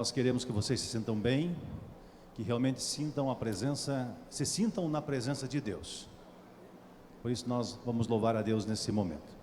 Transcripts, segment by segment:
Nós queremos que vocês se sintam bem, que realmente sintam a presença, se sintam na presença de Deus. Por isso nós vamos louvar a Deus nesse momento.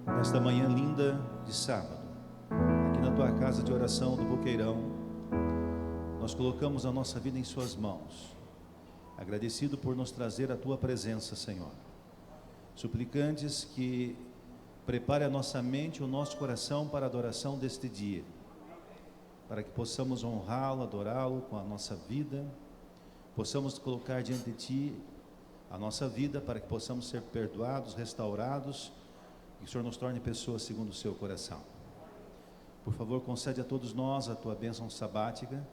Nesta manhã linda de sábado, aqui na tua casa de oração do Boqueirão, nós colocamos a nossa vida em suas mãos, agradecido por nos trazer a tua presença, Senhor. Suplicantes que prepare a nossa mente e o nosso coração para a adoração deste dia, para que possamos honrá-lo, adorá-lo com a nossa vida, possamos colocar diante de ti a nossa vida, para que possamos ser perdoados, restaurados, e que o Senhor nos torne pessoas segundo o seu coração. Por favor, concede a todos nós a tua bênção sabática,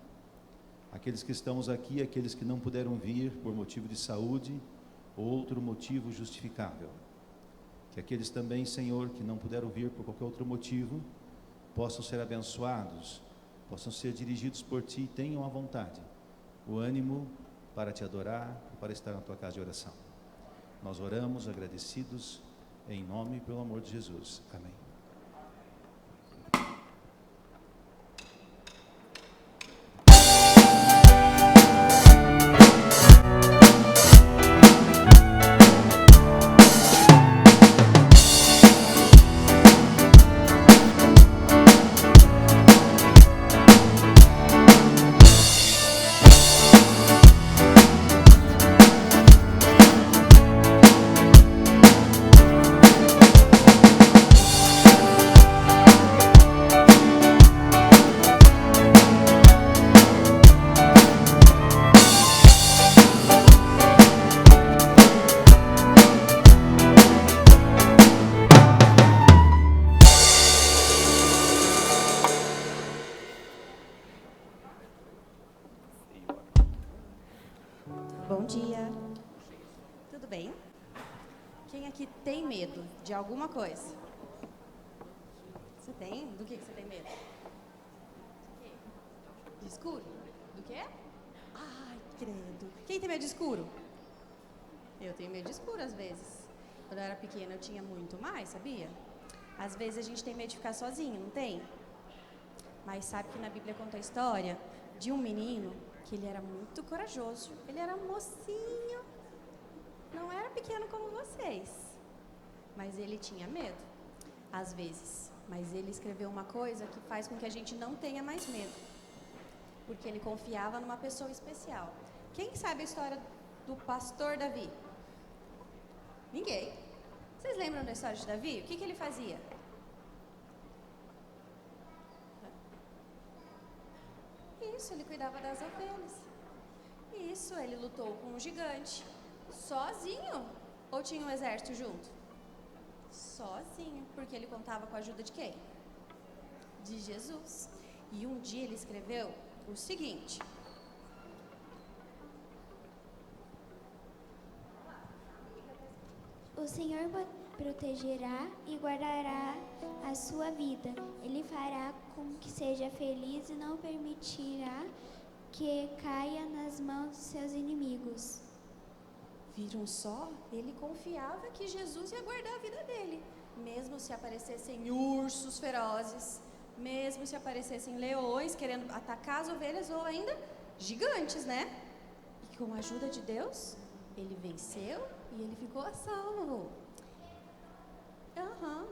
aqueles que estamos aqui, aqueles que não puderam vir por motivo de saúde ou outro motivo justificável. Que aqueles também, Senhor, que não puderam vir por qualquer outro motivo, possam ser abençoados, possam ser dirigidos por ti e tenham a vontade, o ânimo para te adorar e para estar na tua casa de oração. Nós oramos agradecidos em nome e pelo amor de Jesus. Amém. De alguma coisa? Você tem? Do que você tem medo? De escuro? Do quê? Ai, credo. Quem tem medo de escuro? Eu tenho medo de escuro às vezes. Quando eu era pequena eu tinha muito mais, sabia? Às vezes a gente tem medo de ficar sozinho, não tem? Mas sabe que na Bíblia conta a história de um menino que ele era muito corajoso. Ele era mocinho. Não era pequeno como vocês. Mas ele tinha medo, às vezes. Mas ele escreveu uma coisa que faz com que a gente não tenha mais medo. Porque ele confiava numa pessoa especial. Quem sabe a história do pastor Davi? Ninguém. Vocês lembram da história de Davi? O que ele fazia? Isso, ele cuidava das ovelhas. Isso, ele lutou com um gigante. Sozinho. Ou tinha um exército junto? Sozinho, porque ele contava com a ajuda de quem? De Jesus. E um dia ele escreveu o seguinte: O Senhor protegerá e guardará a sua vida. Ele fará com que seja feliz e não permitirá que caia nas mãos de seus inimigos. Viram só? Ele confiava que Jesus ia guardar a vida dele. Mesmo se aparecessem ursos ferozes, mesmo se aparecessem leões querendo atacar as ovelhas, ou ainda gigantes, né? E com a ajuda de Deus, ele venceu e ele ficou a salvo.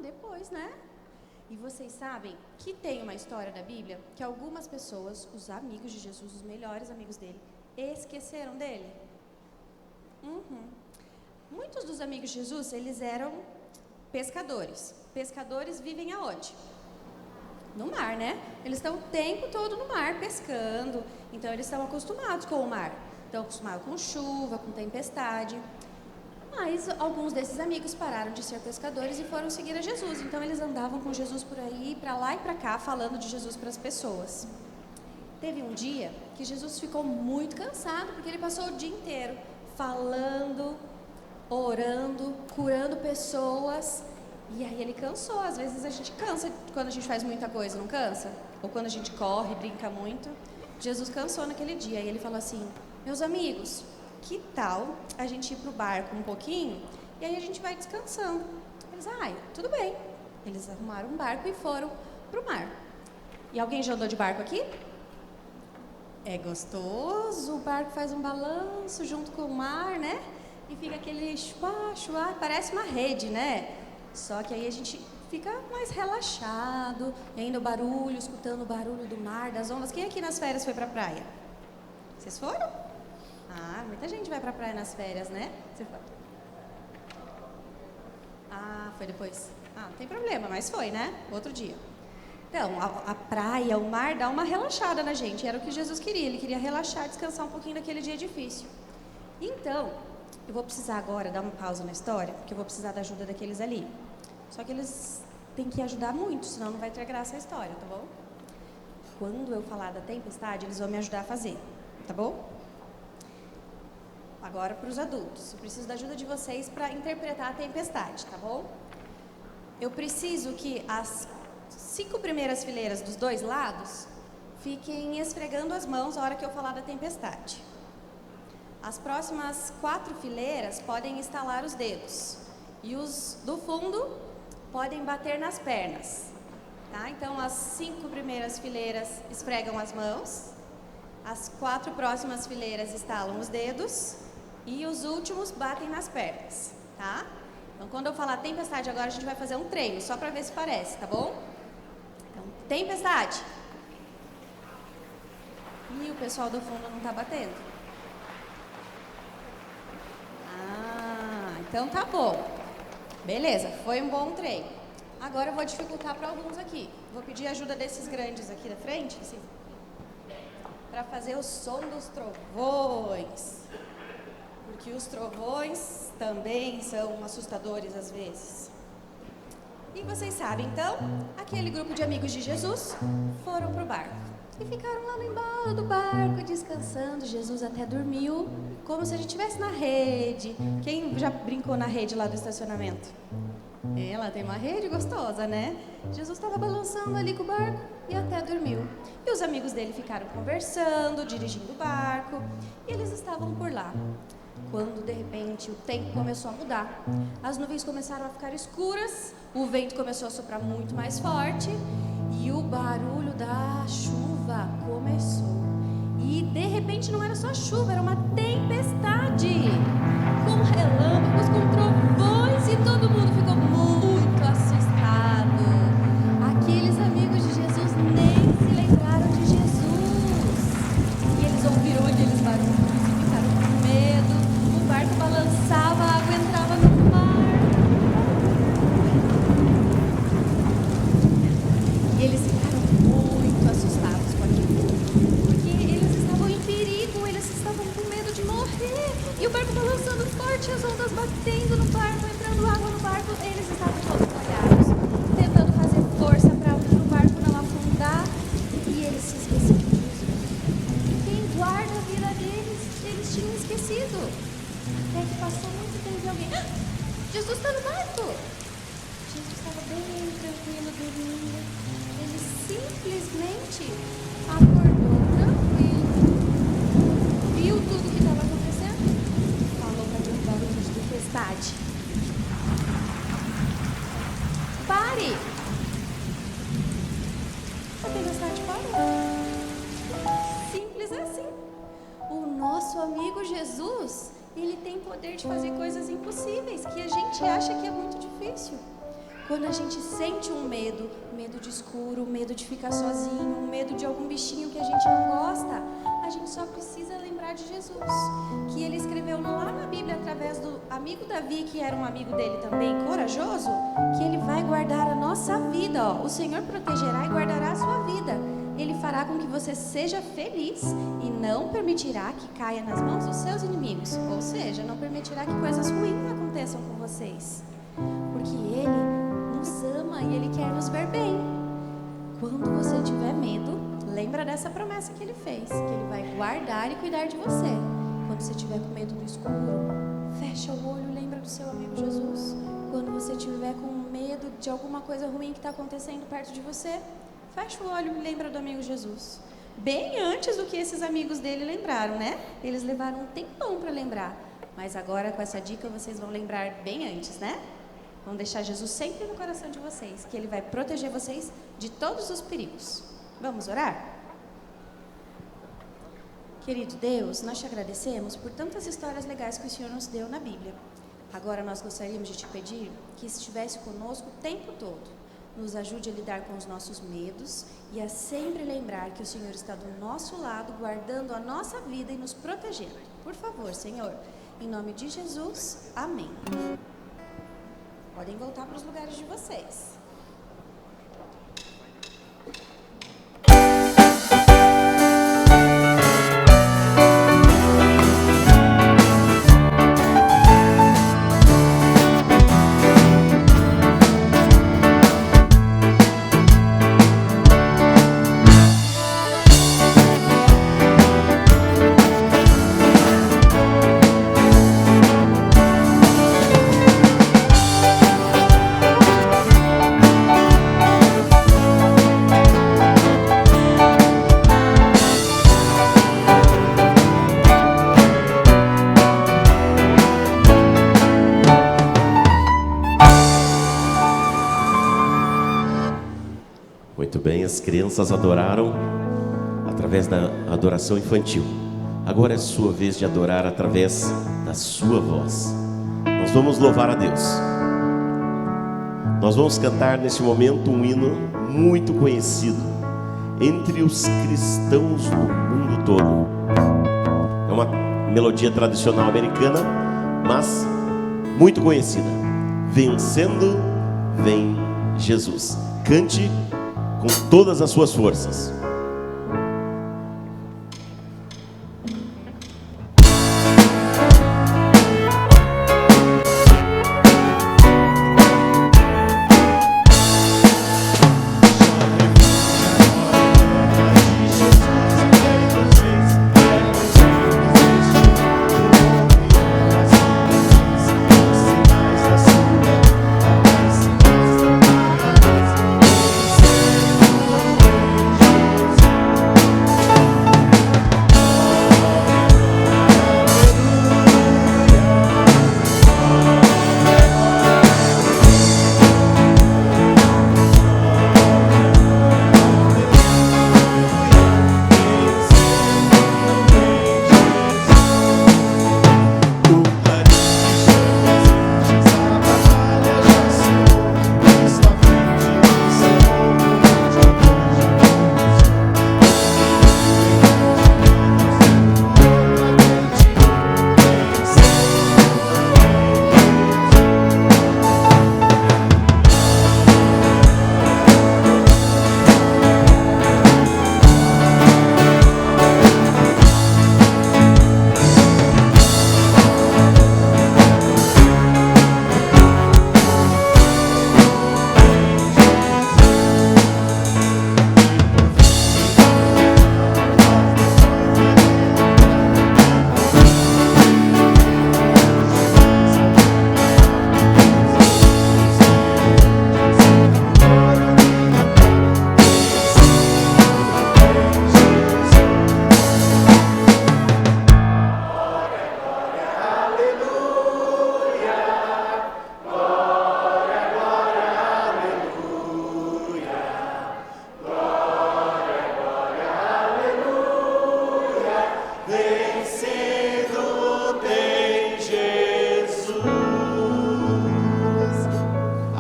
Depois, né? E vocês sabem que tem uma história da Bíblia que algumas pessoas, os amigos de Jesus, os melhores amigos dele, esqueceram dele. Muitos dos amigos de Jesus, eles eram pescadores. Pescadores vivem aonde? No mar, né? Eles estão o tempo todo no mar pescando. Então eles estão acostumados com o mar. Estão acostumados com chuva, com tempestade. Mas alguns desses amigos pararam de ser pescadores e foram seguir a Jesus. Então eles andavam com Jesus por aí, para lá e para cá, falando de Jesus para as pessoas. Teve um dia que Jesus ficou muito cansado, porque ele passou o dia inteiro falando, orando, curando pessoas. E aí ele cansou. Às vezes a gente cansa quando a gente faz muita coisa, não cansa? Ou quando a gente corre, brinca muito. Jesus cansou naquele dia e ele falou assim: meus amigos, que tal a gente ir para o barco um pouquinho e aí a gente vai descansando? Eles, tudo bem. Eles arrumaram um barco e foram para o mar. E alguém já andou de barco aqui? É gostoso, o barco faz um balanço junto com o mar, né? E fica aquele chuá, parece uma rede, né? Só que aí a gente fica mais relaxado, e ainda o barulho, escutando o barulho do mar, das ondas. Quem aqui nas férias foi pra praia? Vocês foram? Muita gente vai pra praia nas férias, né? Você foi? Foi depois? Não tem problema, mas foi, né? Outro dia. Então, a praia, o mar dá uma relaxada na gente. Era o que Jesus queria. Ele queria relaxar, descansar um pouquinho daquele dia difícil. Então, eu vou precisar agora dar uma pausa na história, porque eu vou precisar da ajuda daqueles ali. Só que eles têm que ajudar muito, senão não vai ter graça a história, tá bom? Quando eu falar da tempestade, eles vão me ajudar a fazer, tá bom? Agora para os adultos. Eu preciso da ajuda de vocês para interpretar a tempestade, tá bom? Eu preciso que as 5 primeiras fileiras dos 2 lados fiquem esfregando as mãos na hora que eu falar da tempestade. As próximas 4 fileiras podem estalar os dedos. E os do fundo podem bater nas pernas. Tá? Então, as 5 primeiras fileiras esfregam as mãos. As 4 próximas fileiras estalam os dedos. E os últimos batem nas pernas. Tá? Então, quando eu falar tempestade agora, a gente vai fazer um treino, só para ver se parece, tá bom? Então, tempestade. E o pessoal do fundo não está batendo. Então tá bom. Beleza, foi um bom treino. Agora eu vou dificultar para alguns aqui. Vou pedir ajuda desses grandes aqui da frente, assim, para fazer o som dos trovões. Porque os trovões também são assustadores às vezes. E vocês sabem, então, aquele grupo de amigos de Jesus foram pro barco. E ficaram lá no embalo do barco, descansando. Jesus até dormiu, como se a gente estivesse na rede. Quem já brincou na rede lá do estacionamento? Ela tem uma rede gostosa, né? Jesus estava balançando ali com o barco e até dormiu. E os amigos dele ficaram conversando, dirigindo o barco. E eles estavam por lá. Quando, de repente, o tempo começou a mudar. As nuvens começaram a ficar escuras, o vento começou a soprar muito mais forte e o barulho da chuva começou. E, de repente, não era só chuva, era uma tempestade, com relâmpagos, com trovões, e todo mundo ficou muito assustado. Aqueles amigos de Jesus nem se lembraram de Jesus. E eles ouviram aqueles barulhos e ficaram com medo. O barco balançava, a água entrava no mar. E eles ficaram muito assustados com aquilo. Porque eles estavam em perigo, eles estavam com medo de morrer. E o barco balançando forte, as ondas batendo no barco não afundar e eles se esqueceram de Jesus. Quem guarda a vida deles, eles tinham esquecido. Até que passou muito tempo e alguém... "Ah, Jesus está no barco!" Jesus estava bem tranquilo, dormindo. Ele simplesmente acordou tranquilo, viu tudo o que estava acontecendo, falou para derrubar o bicho de tempestade: "Pare!" A tempestade parou. Simples assim. O nosso amigo Jesus, ele tem poder de fazer coisas impossíveis que a gente acha que é muito difícil. Quando a gente sente um medo, medo de escuro, medo de ficar sozinho, medo de algum bichinho que a gente não gosta, a gente só precisa lembrar de Jesus, que ele escreveu lá na Bíblia através do amigo Davi, que era um amigo dele também, corajoso, que ele vai guardar a nossa vida, ó. O Senhor protegerá e guardará a sua vida. Ele fará com que você seja feliz e não permitirá que caia nas mãos dos seus inimigos, ou seja, não permitirá que coisas ruins aconteçam com vocês, porque ele nos ama e ele quer nos ver bem. Quando você tiver medo, lembra dessa promessa que ele fez, que ele vai guardar e cuidar de você. Quando você tiver com medo do escuro, fecha o olho e lembra do seu amigo Jesus. Quando você tiver com medo de alguma coisa ruim que está acontecendo perto de você, fecha o olho e lembra do amigo Jesus. Bem antes do que esses amigos dele lembraram, né? Eles levaram um tempão para lembrar, mas agora com essa dica vocês vão lembrar bem antes, né? Vão deixar Jesus sempre no coração de vocês, que ele vai proteger vocês de todos os perigos. Vamos orar? Querido Deus, nós te agradecemos por tantas histórias legais que o Senhor nos deu na Bíblia. Agora nós gostaríamos de te pedir que estivesse conosco o tempo todo. Nos ajude a lidar com os nossos medos e a sempre lembrar que o Senhor está do nosso lado, guardando a nossa vida e nos protegendo. Por favor, Senhor, em nome de Jesus, amém. Podem voltar para os lugares de vocês. As crianças adoraram através da adoração infantil. Agora é sua vez de adorar através da sua voz. Nós vamos louvar a Deus. Nós vamos cantar neste momento um hino muito conhecido entre os cristãos do mundo todo. É uma melodia tradicional americana, mas muito conhecida. Vencendo, vem Jesus. Cante com todas as suas forças.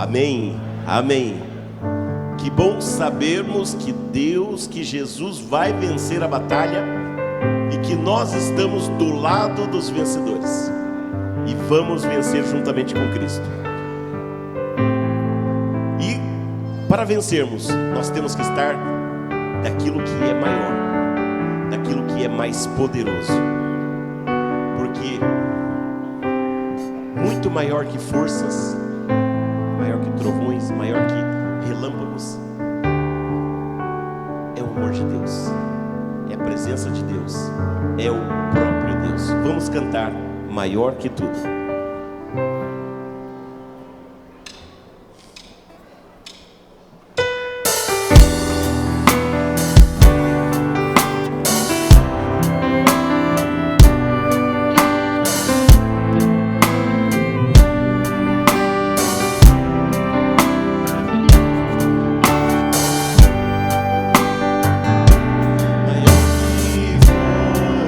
Amém, amém. Que bom sabermos que Deus, que Jesus vai vencer a batalha e que nós estamos do lado dos vencedores e vamos vencer juntamente com Cristo. E para vencermos, nós temos que estar daquilo que é maior, daquilo que é mais poderoso, porque muito maior que forças, maior que trovões, maior que relâmpagos, é o amor de Deus, é a presença de Deus, é o próprio Deus. Vamos cantar Maior que Tudo. Maior que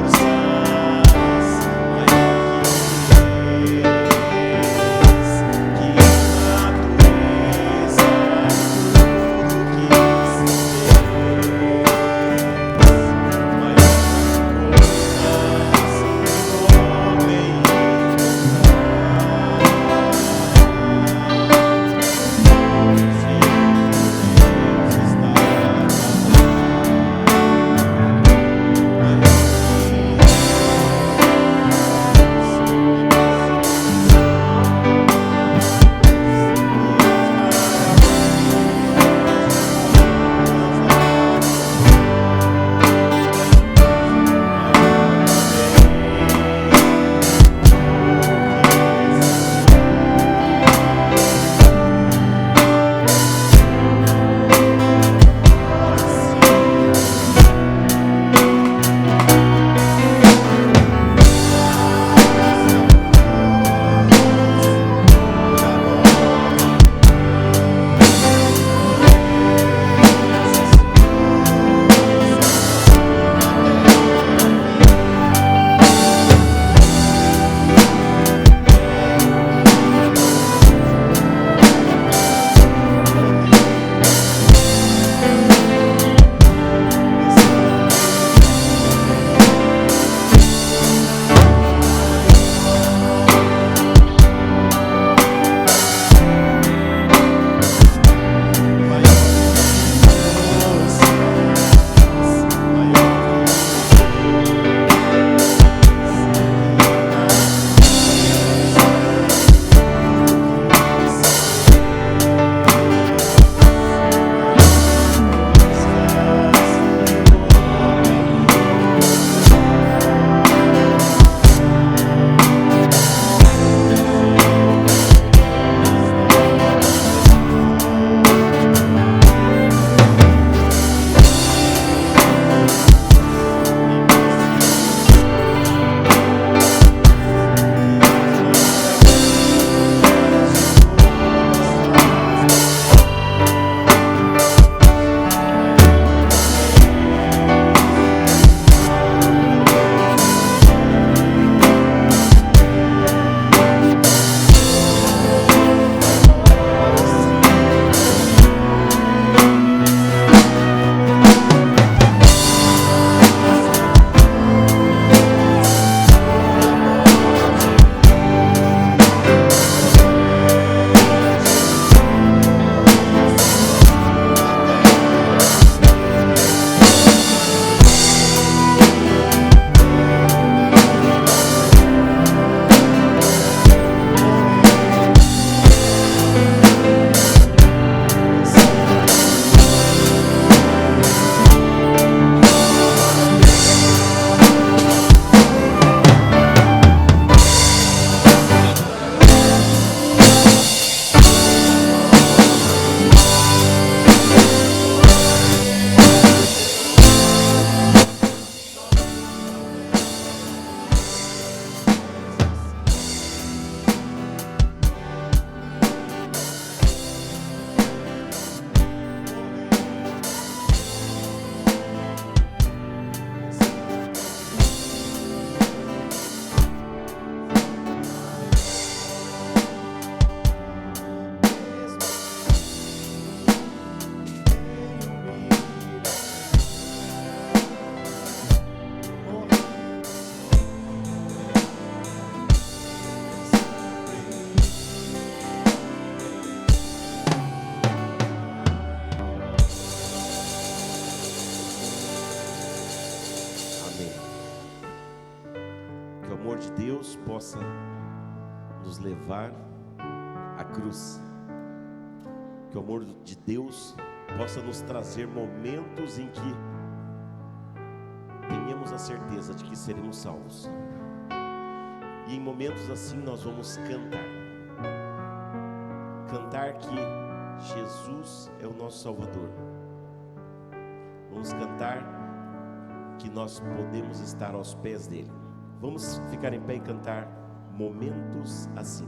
forças, maior que possa nos levar à cruz. Que o amor de Deus possa nos trazer momentos em que tenhamos a certeza de que seremos salvos. E em momentos assim nós vamos cantar. Cantar que Jesus é o nosso Salvador. Vamos cantar que nós podemos estar aos pés dele. Vamos ficar em pé e cantar momentos assim.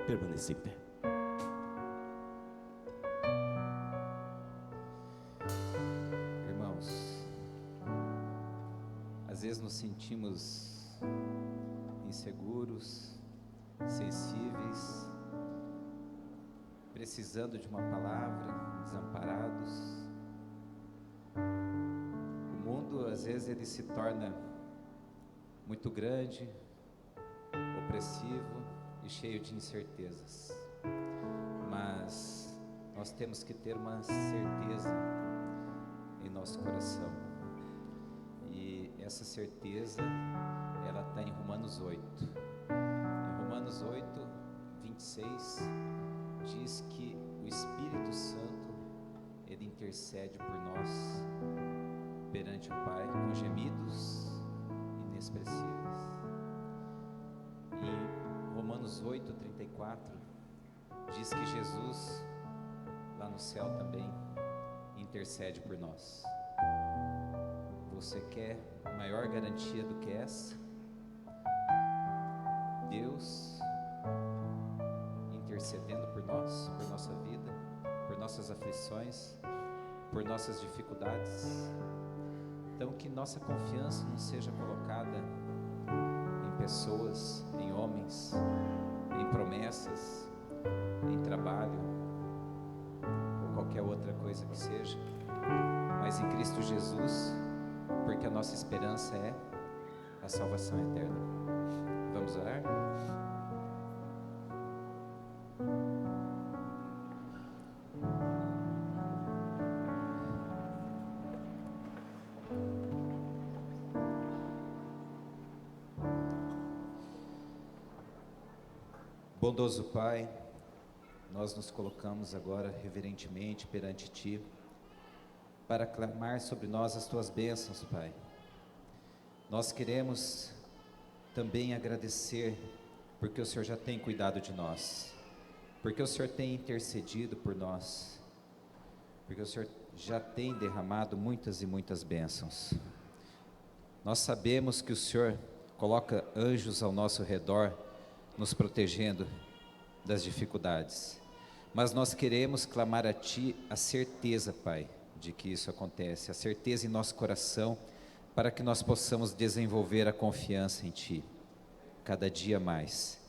Permaneça em pé. Irmãos, às vezes nos sentimos inseguros, sensíveis, precisando de uma palavra, desamparados. O mundo, às vezes, ele se torna muito grande, opressivo e cheio de incertezas, mas nós temos que ter uma certeza em nosso coração, e essa certeza ela está em Romanos 8. Em Romanos 8, 26 diz que o Espírito Santo ele intercede por nós perante o Pai com gemidos inexpressíveis. Romanos 8:34 diz que Jesus lá no céu também intercede por nós. Você quer maior garantia do que essa? Deus intercedendo por nós, por nossa vida, por nossas aflições, por nossas dificuldades. Então que nossa confiança não seja colocada em pessoas, em homens, em promessas, em trabalho, ou qualquer outra coisa que seja, mas em Cristo Jesus, porque a nossa esperança é a salvação eterna. Vamos orar? Bondoso Pai, nós nos colocamos agora reverentemente perante Ti, para clamar sobre nós as Tuas bênçãos, Pai. Nós queremos também agradecer, porque o Senhor já tem cuidado de nós, porque o Senhor tem intercedido por nós, porque o Senhor já tem derramado muitas e muitas bênçãos. Nós sabemos que o Senhor coloca anjos ao nosso redor, nos protegendo das dificuldades, mas nós queremos clamar a Ti a certeza, Pai, de que isso acontece, a certeza em nosso coração, para que nós possamos desenvolver a confiança em Ti, cada dia mais.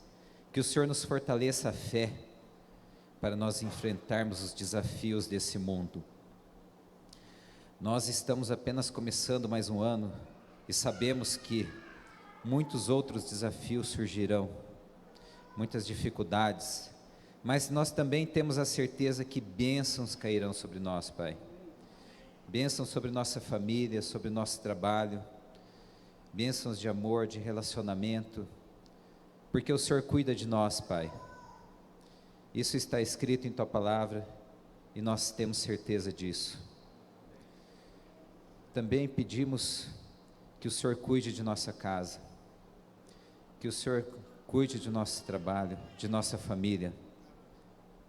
Que o Senhor nos fortaleça a fé, para nós enfrentarmos os desafios desse mundo. Nós estamos apenas começando mais um ano, e sabemos que muitos outros desafios surgirão, muitas dificuldades, mas nós também temos a certeza que bênçãos cairão sobre nós, Pai. Bênçãos sobre nossa família, sobre nosso trabalho, bênçãos de amor, de relacionamento, porque o Senhor cuida de nós, Pai. Isso está escrito em Tua palavra e nós temos certeza disso. Também pedimos que o Senhor cuide de nossa casa, que o Senhor cuide do nosso trabalho, de nossa família.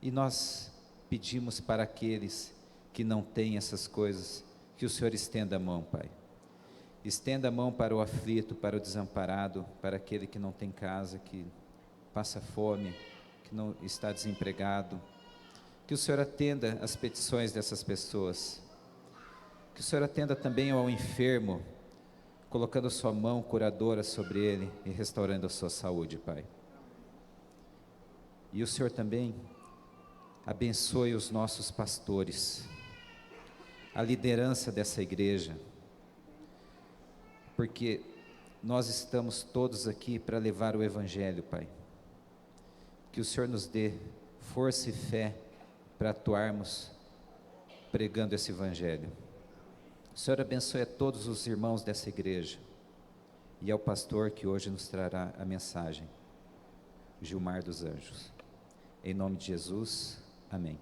E nós pedimos para aqueles que não têm essas coisas, que o Senhor estenda a mão, Pai. Estenda a mão para o aflito, para o desamparado, para aquele que não tem casa, que passa fome, que não está desempregado. Que o Senhor atenda as petições dessas pessoas. Que o Senhor atenda também ao enfermo, colocando a sua mão curadora sobre ele e restaurando a sua saúde, Pai. E o Senhor também abençoe os nossos pastores, a liderança dessa igreja, porque nós estamos todos aqui para levar o Evangelho, Pai. Que o Senhor nos dê força e fé para atuarmos pregando esse Evangelho. O Senhor abençoe a todos os irmãos dessa igreja e ao pastor que hoje nos trará a mensagem, Gilmar dos Anjos. Em nome de Jesus, amém.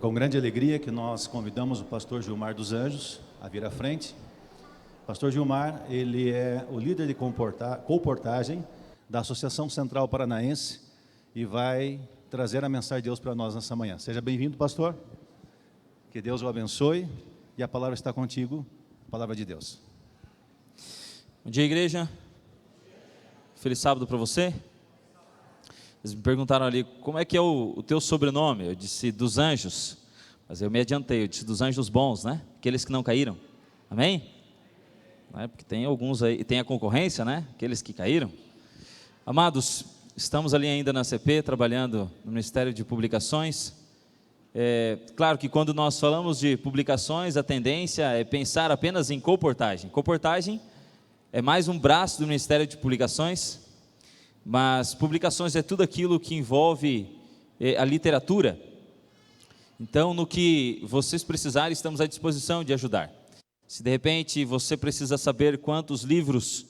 com grande alegria que nós convidamos o pastor Gilmar dos Anjos a vir à frente. Pastor Gilmar, ele é o líder de comportagem da Associação Central Paranaense e vai trazer a mensagem de Deus para nós nessa manhã. Seja bem-vindo, pastor. Que Deus o abençoe e a palavra está contigo, a palavra de Deus. Bom dia, igreja. Feliz sábado para você. Eles me perguntaram ali, como é que é o teu sobrenome? Eu disse, dos anjos. Mas eu me adiantei, eu disse, dos anjos bons, né? Aqueles que não caíram. Amém? Não é? Porque tem alguns aí, tem a concorrência, né? Aqueles que caíram. Amados, estamos ali ainda na CP, trabalhando no Ministério de Publicações. Claro que quando nós falamos de publicações, a tendência é pensar apenas em comportagem. Comportagem é mais um braço do Ministério de Publicações, mas publicações é tudo aquilo que envolve a literatura. Então, no que vocês precisarem, estamos à disposição de ajudar. Se de repente você precisa saber quantos livros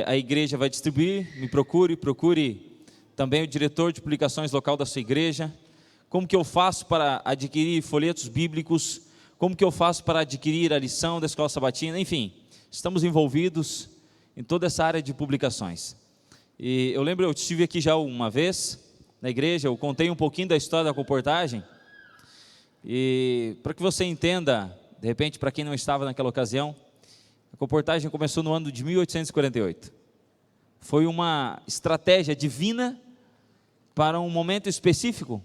a igreja vai distribuir, me procure também o diretor de publicações local da sua igreja. Como que eu faço para adquirir folhetos bíblicos, como que eu faço para adquirir a lição da Escola Sabatina, enfim, estamos envolvidos em toda essa área de publicações. E eu lembro, eu estive aqui já uma vez na igreja, eu contei um pouquinho da história da comportagem, e para que você entenda, de repente, para quem não estava naquela ocasião, a comportagem começou no ano de 1848. Foi uma estratégia divina para um momento específico.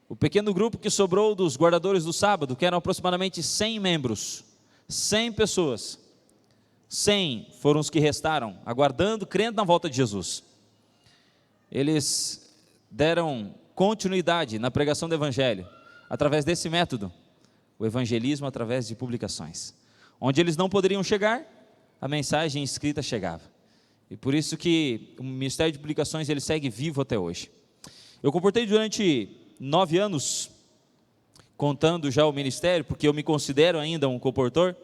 O pequeno grupo que sobrou dos guardadores do sábado, que eram aproximadamente 100 membros, 100 pessoas, 100 foram os que restaram, aguardando, crendo na volta de Jesus. Eles deram continuidade na pregação do Evangelho, através desse método, o evangelismo através de publicações. Onde eles não poderiam chegar, a mensagem escrita chegava. E por isso que o Ministério de Publicações ele segue vivo até hoje. Eu comportei durante 9 anos, contando já o ministério, porque eu me considero ainda um comportor,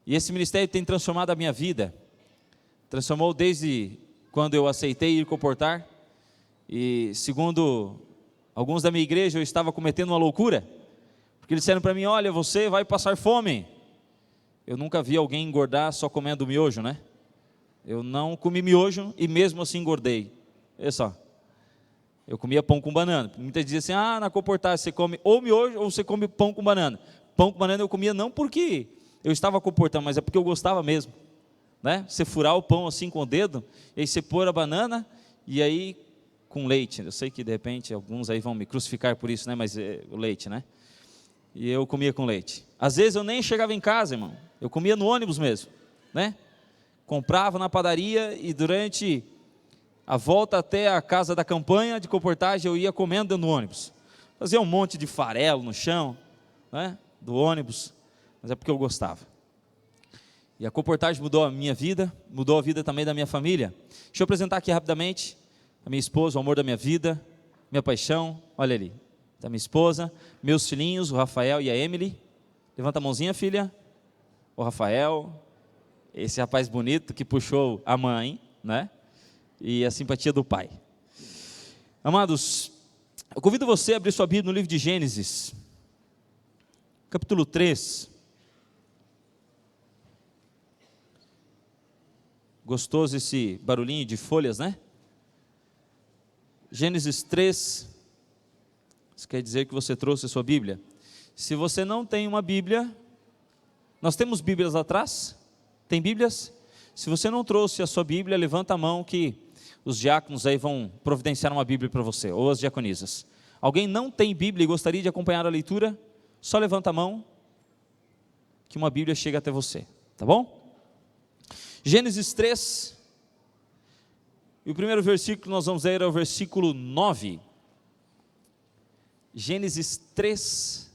e esse ministério tem transformado a minha vida, transformou desde quando eu aceitei ir comportar, e segundo alguns da minha igreja, eu estava cometendo uma loucura, porque eles disseram para mim, olha, você vai passar fome. Eu nunca vi alguém engordar só comendo miojo, né? Eu não comi miojo e mesmo assim engordei. Olha só. Eu comia pão com banana. Muitas diziam assim, na comportagem você come ou miojo ou você come pão com banana. Pão com banana eu comia não porque eu estava comportando, mas é porque eu gostava mesmo. Né? Você furar o pão assim com o dedo, e aí você pôr a banana, e aí com leite. Eu sei que de repente alguns aí vão me crucificar por isso, né? Mas é o leite, né? E eu comia com leite. Às vezes eu nem chegava em casa, irmão. Eu comia no ônibus mesmo, né? Comprava na padaria e durante a volta até a casa da campanha de comportagem, eu ia comendo no ônibus. Fazia um monte de farelo no chão, né, do ônibus, mas é porque eu gostava. E a comportagem mudou a minha vida, mudou a vida também da minha família. Deixa eu apresentar aqui rapidamente a minha esposa, o amor da minha vida, minha paixão, olha ali, da minha esposa, meus filhinhos, o Rafael e a Emily. Levanta a mãozinha, filha. O Rafael, esse rapaz bonito que puxou a mãe, né? E a simpatia do pai. Amados, eu convido você a abrir sua Bíblia no livro de Gênesis, capítulo 3. Gostoso esse barulhinho de folhas, né? Gênesis 3, isso quer dizer que você trouxe a sua Bíblia. Se você não tem uma Bíblia, nós temos Bíblias atrás? Tem Bíblias? Se você não trouxe a sua Bíblia, levanta a mão que os diáconos aí vão providenciar uma Bíblia para você, ou as diaconisas. Alguém não tem Bíblia e gostaria de acompanhar a leitura? Só levanta a mão que uma Bíblia chega até você, tá bom? Gênesis 3, e o primeiro versículo que nós vamos ler é o versículo 9. Gênesis 3,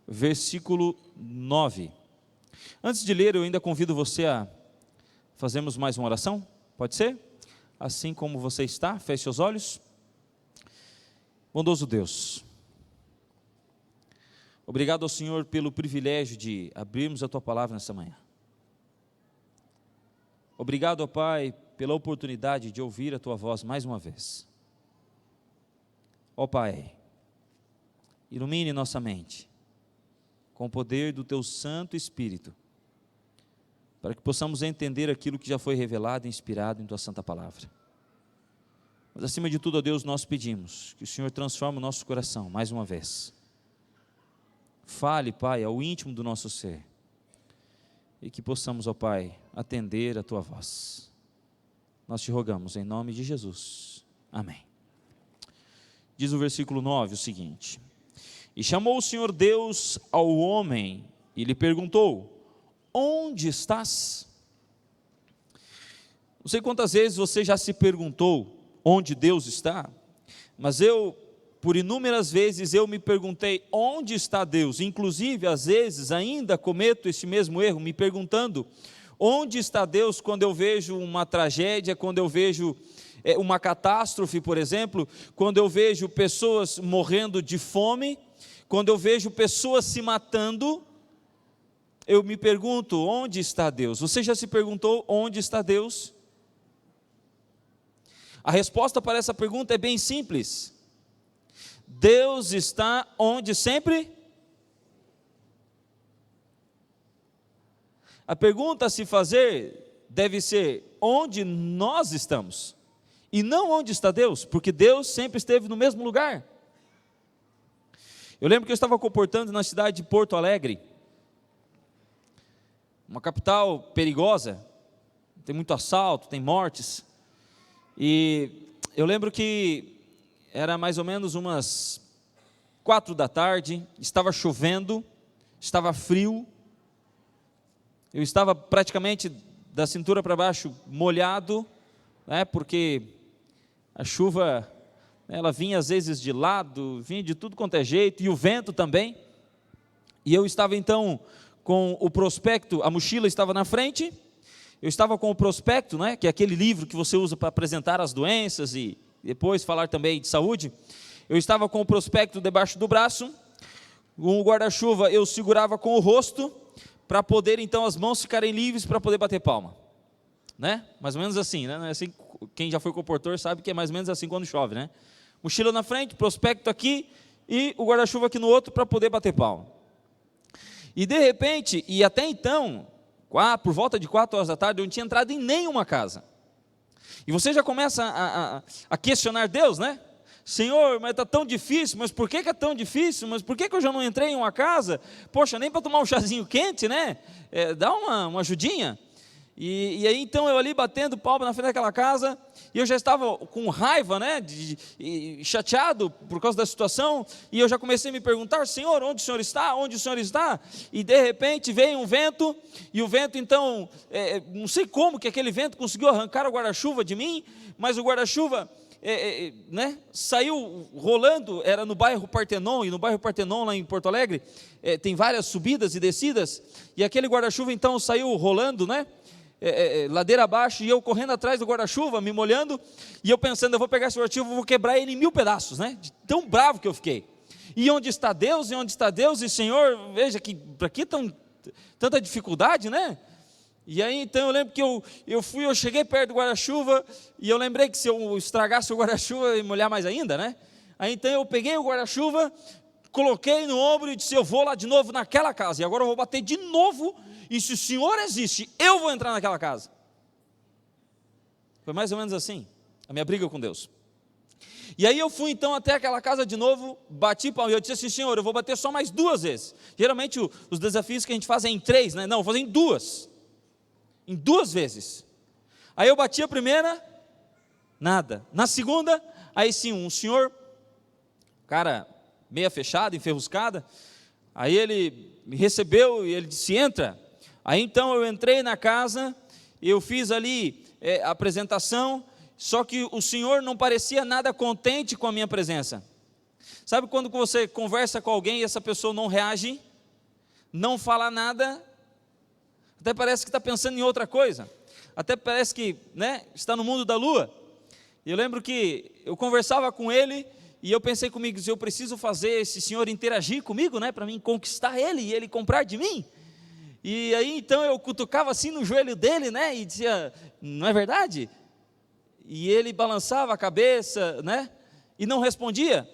versículo 9. Antes de ler, eu ainda convido você a fazermos mais uma oração, pode ser? Assim como você está, feche seus olhos. Bondoso Deus, obrigado ao Senhor pelo privilégio de abrirmos a Tua Palavra nessa manhã. Obrigado, ó Pai, pela oportunidade de ouvir a Tua voz mais uma vez. Ó Pai, ilumine nossa mente com o poder do Teu Santo Espírito, para que possamos entender aquilo que já foi revelado e inspirado em Tua Santa Palavra. Mas acima de tudo, ó Deus, nós pedimos que o Senhor transforme o nosso coração, mais uma vez. Fale, Pai, ao íntimo do nosso ser, e que possamos, ó Pai, atender a Tua voz. Nós te rogamos em nome de Jesus. Amém. Diz o versículo 9 o seguinte: e chamou o Senhor Deus ao homem e lhe perguntou: onde estás? Não sei quantas vezes você já se perguntou onde Deus está, mas por inúmeras vezes eu me perguntei onde está Deus. Inclusive, às vezes ainda cometo esse mesmo erro, me perguntando onde está Deus quando eu vejo uma tragédia, quando eu vejo uma catástrofe, por exemplo, quando eu vejo pessoas morrendo de fome, quando eu vejo pessoas se matando. Eu me pergunto, onde está Deus? Você já se perguntou onde está Deus? A resposta para essa pergunta é bem simples. Deus está onde sempre? A pergunta a se fazer deve ser onde nós estamos, e não onde está Deus, porque Deus sempre esteve no mesmo lugar. Eu lembro que eu estava comportando na cidade de Porto Alegre, uma capital perigosa, tem muito assalto, tem mortes, e eu lembro que era mais ou menos umas 4 da tarde, estava chovendo, estava frio, eu estava praticamente da cintura para baixo molhado, porque a chuva, ela vinha às vezes de lado, vinha de tudo quanto é jeito, e o vento também, e eu estava então com o prospecto, a mochila estava na frente, eu estava com o prospecto, que é aquele livro que você usa para apresentar as doenças e depois falar também de saúde. Eu estava com o prospecto debaixo do braço, com o guarda-chuva eu segurava com o rosto, para poder então as mãos ficarem livres para poder bater palma, mais ou menos assim, assim, quem já foi comportor sabe que é mais ou menos assim quando chove, mochila na frente, prospecto aqui e o guarda-chuva aqui no outro para poder bater palma. E de repente, e até então, por volta de 4 horas da tarde, eu não tinha entrado em nenhuma casa. E você já começa a questionar Deus, Senhor, mas está tão difícil, mas por que é tão difícil? Mas por que eu já não entrei em uma casa? Poxa, nem para tomar um chazinho quente, dá uma ajudinha. E aí então eu ali batendo palma na frente daquela casa, e eu já estava com raiva, chateado por causa da situação, e eu já comecei a me perguntar: Senhor, onde o Senhor está? Onde o Senhor está? E de repente veio um vento, e o vento então, não sei como que aquele vento conseguiu arrancar o guarda-chuva de mim, mas o guarda-chuva saiu rolando, era no bairro Partenon, e no bairro Partenon lá em Porto Alegre, tem várias subidas e descidas, e aquele guarda-chuva então saiu rolando, ladeira abaixo, e eu correndo atrás do guarda-chuva, me molhando, e eu pensando, eu vou pegar esse guarda-chuva, vou quebrar ele em 1000 pedaços, de tão bravo que eu fiquei. E onde está Deus? E onde está Deus? E Senhor, veja que para que tanta dificuldade, E aí então eu lembro que eu cheguei perto do guarda-chuva, e eu lembrei que se eu estragasse o guarda-chuva, eu ia molhar mais ainda, Aí então eu peguei o guarda-chuva, coloquei no ombro e disse: eu vou lá de novo naquela casa, e agora eu vou bater de novo, e se o Senhor existe, eu vou entrar naquela casa. Foi mais ou menos assim, a minha briga com Deus. E aí eu fui então até aquela casa de novo, bati palma, e eu disse assim: Senhor, eu vou bater só mais 2 vezes. Geralmente os desafios que a gente faz é em 3, Não, eu vou fazer em 2. Em 2 vezes. Aí eu bati a primeira, nada. Na segunda, aí sim, um senhor, cara meia fechada, enferruscada, aí ele me recebeu e ele disse: entra. Aí então eu entrei na casa, eu fiz ali a apresentação, só que o senhor não parecia nada contente com a minha presença. Sabe quando você conversa com alguém e essa pessoa não reage, não fala nada, até parece que está pensando em outra coisa, até parece que está no mundo da lua. E eu lembro que eu conversava com ele, e eu pensei comigo: eu preciso fazer esse senhor interagir comigo, para mim conquistar ele, e ele comprar de mim. E aí então eu cutucava assim no joelho dele, e dizia: não é verdade? E ele balançava a cabeça, e não respondia.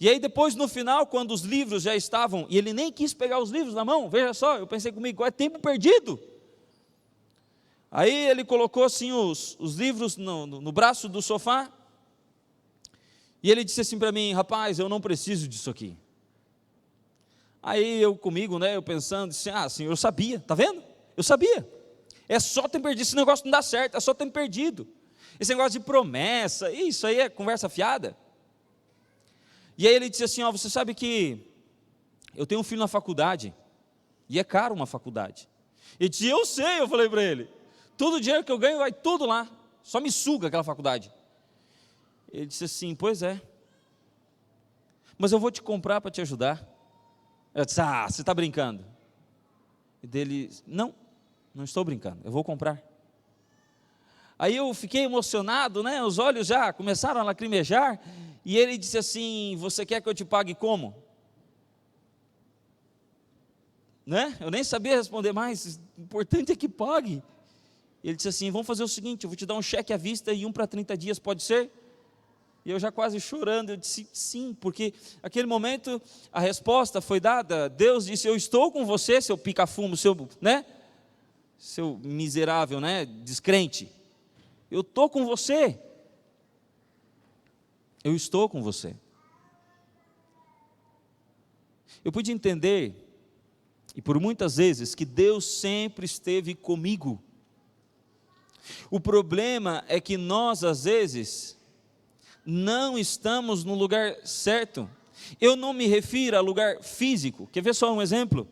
E aí depois, no final, quando os livros já estavam, e ele nem quis pegar os livros na mão, veja só, eu pensei comigo, é tempo perdido. Aí ele colocou assim os livros no braço do sofá, e ele disse assim para mim: rapaz, eu não preciso disso aqui. Aí eu comigo, né, eu pensando, disse: senhor, eu sabia, tá vendo? Eu sabia. É só tempo perdido, esse negócio não dá certo, é só tempo perdido. Esse negócio de promessa, isso aí é conversa fiada. E aí ele disse assim: você sabe que eu tenho um filho na faculdade, e é caro uma faculdade. Ele disse: eu sei, eu falei para ele, todo o dinheiro que eu ganho vai tudo lá, só me suga aquela faculdade. Ele disse assim: pois é, mas eu vou te comprar para te ajudar. Eu disse: você está brincando? E dele: não estou brincando, eu vou comprar. Aí eu fiquei emocionado, né? Os olhos já começaram a lacrimejar, e ele disse assim: você quer que eu te pague como? Né? Eu nem sabia responder mais, o importante é que pague. Ele disse assim: vamos fazer o seguinte, eu vou te dar um cheque à vista e um para 30 dias, pode ser? E eu já quase chorando, eu disse sim, porque naquele momento a resposta foi dada. Deus disse: eu estou com você, seu pica-fumo, seu miserável, né, descrente. Eu estou com você. Eu estou com você. Eu pude entender, e por muitas vezes, que Deus sempre esteve comigo. O problema é que nós, às vezes, não estamos no lugar certo. Eu não me refiro a lugar físico. Quer ver só um exemplo?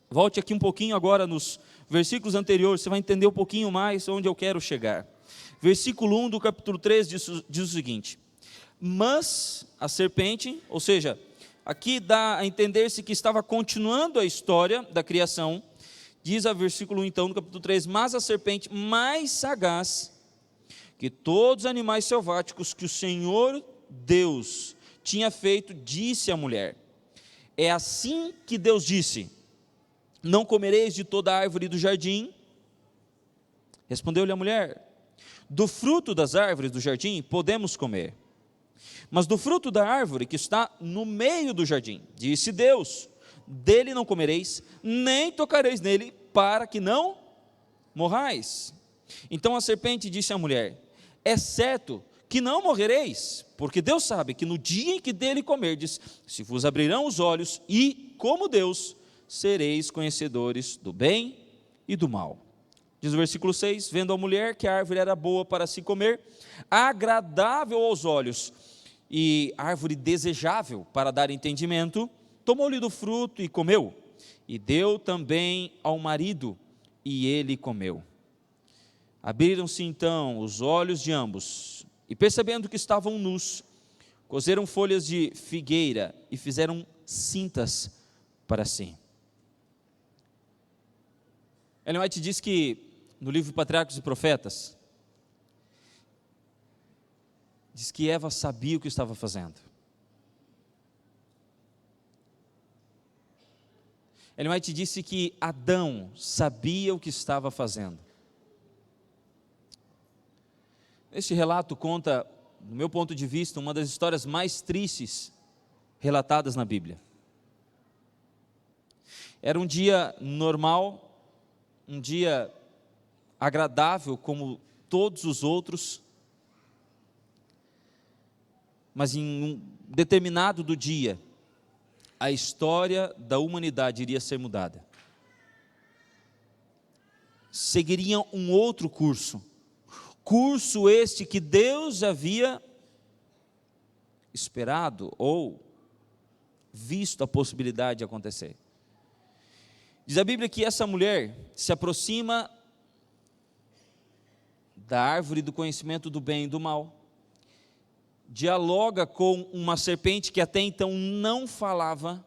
Volte aqui um pouquinho agora nos versículos anteriores, você vai entender um pouquinho mais onde eu quero chegar. Versículo 1 do capítulo 3 diz o seguinte: mas a serpente, ou seja, aqui dá a entender-se que estava continuando a história da criação. Diz a versículo 1 então, no capítulo 3, mas a serpente mais sagaz que todos os animais selváticos que o Senhor Deus tinha feito, disse à mulher: é assim que Deus disse: não comereis de toda a árvore do jardim? Respondeu-lhe a mulher: do fruto das árvores do jardim podemos comer, mas do fruto da árvore que está no meio do jardim, disse Deus: dele não comereis, nem tocareis nele, para que não morrais. Então a serpente disse à mulher: é certo que não morrereis, porque Deus sabe que no dia em que dele comerdes, se vos abrirão os olhos, e, como Deus, sereis conhecedores do bem e do mal. Diz o versículo 6, vendo a mulher que a árvore era boa para se comer, agradável aos olhos, e árvore desejável para dar entendimento, tomou-lhe do fruto e comeu, e deu também ao marido, e ele comeu. Abriram-se então os olhos de ambos, e percebendo que estavam nus, coseram folhas de figueira e fizeram cintas para si. Ellen White diz que, no livro Patriarcas e Profetas, diz que Eva sabia o que estava fazendo. Ellen White disse que Adão sabia o que estava fazendo. Este relato conta, do meu ponto de vista, uma das histórias mais tristes relatadas na Bíblia. Era um dia normal, um dia agradável como todos os outros, mas em um determinado do dia, a história da humanidade iria ser mudada. Seguiria um outro curso este que Deus havia esperado ou visto a possibilidade de acontecer. Diz a Bíblia que essa mulher se aproxima da árvore do conhecimento do bem e do mal, dialoga com uma serpente que até então não falava.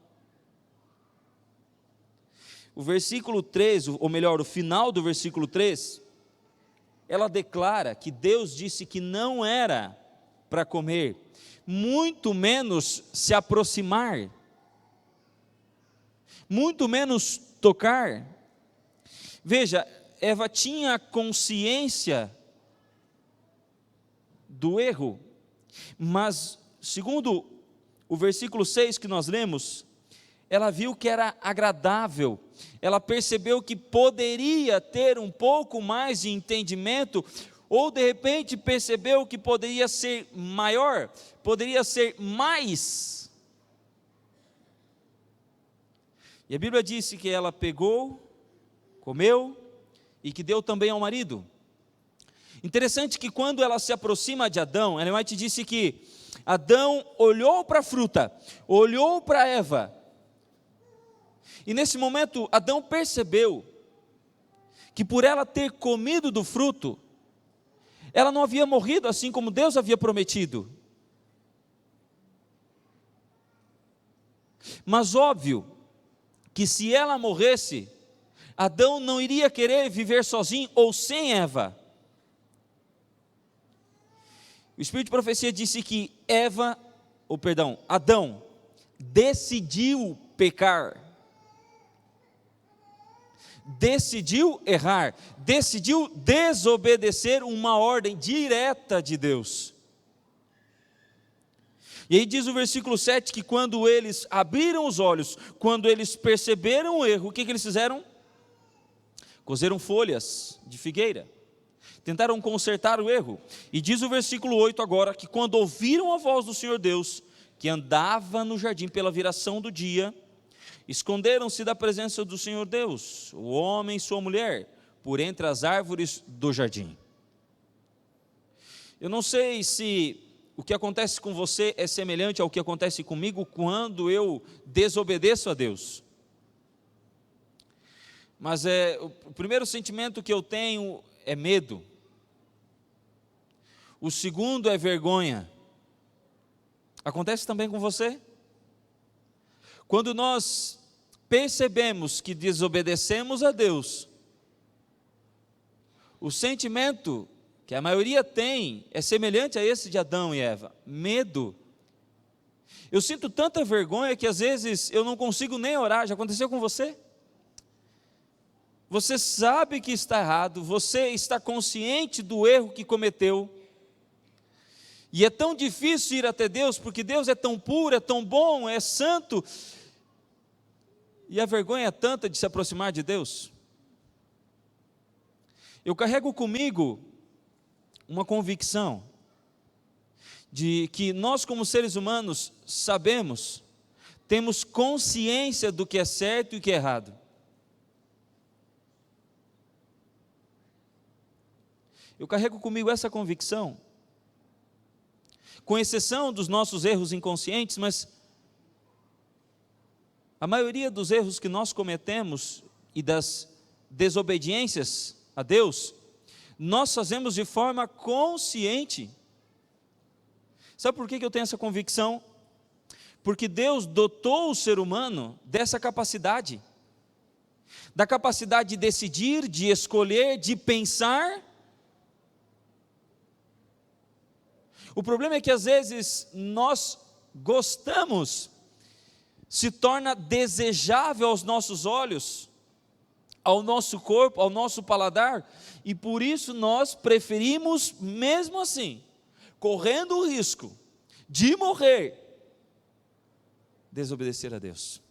O versículo 3, ou melhor, o final do versículo 3, ela declara que Deus disse que não era para comer, muito menos se aproximar, muito menos tocar. Veja, Eva tinha consciência do erro, mas segundo o versículo 6 que nós lemos, ela viu que era agradável, ela percebeu que poderia ter um pouco mais de entendimento, ou de repente percebeu que poderia ser maior, poderia ser mais. E a Bíblia disse que ela pegou, comeu e que deu também ao marido. Interessante que quando ela se aproxima de Adão, Ellen White disse que Adão olhou para a fruta, olhou para Eva, e nesse momento Adão percebeu que por ela ter comido do fruto, ela não havia morrido assim como Deus havia prometido. Mas óbvio que se ela morresse, Adão não iria querer viver sozinho ou sem Eva. O Espírito de Profecia disse que Adão decidiu pecar, decidiu errar, decidiu desobedecer uma ordem direta de Deus. E aí diz o versículo 7 que quando eles abriram os olhos, quando eles perceberam o erro, o que eles fizeram? Cozeram folhas de figueira, tentaram consertar o erro. E diz o versículo 8 agora, que quando ouviram a voz do Senhor Deus, que andava no jardim pela viração do dia, esconderam-se da presença do Senhor Deus, o homem e sua mulher, por entre as árvores do jardim. Eu não sei se o que acontece com você é semelhante ao que acontece comigo quando eu desobedeço a Deus. Mas o primeiro sentimento que eu tenho é medo. O segundo é vergonha. Acontece também com você? Quando nós percebemos que desobedecemos a Deus, o sentimento que a maioria tem é semelhante a esse de Adão e Eva: medo. Eu sinto tanta vergonha que às vezes eu não consigo nem orar. Já aconteceu com você? Você sabe que está errado, você está consciente do erro que cometeu, e é tão difícil ir até Deus, porque Deus é tão puro, é tão bom, é santo, e a vergonha é tanta de se aproximar de Deus. Eu carrego comigo uma convicção de que nós, como seres humanos, sabemos, temos consciência do que é certo e o que é errado. Eu carrego comigo essa convicção, com exceção dos nossos erros inconscientes, mas a maioria dos erros que nós cometemos e das desobediências a Deus, nós fazemos de forma consciente. Sabe por que eu tenho essa convicção? Porque Deus dotou o ser humano dessa capacidade, da capacidade de decidir, de escolher, de pensar. O problema é que às vezes nós gostamos, se torna desejável aos nossos olhos, ao nosso corpo, ao nosso paladar, e por isso nós preferimos, mesmo assim, correndo o risco de morrer, desobedecer a Deus.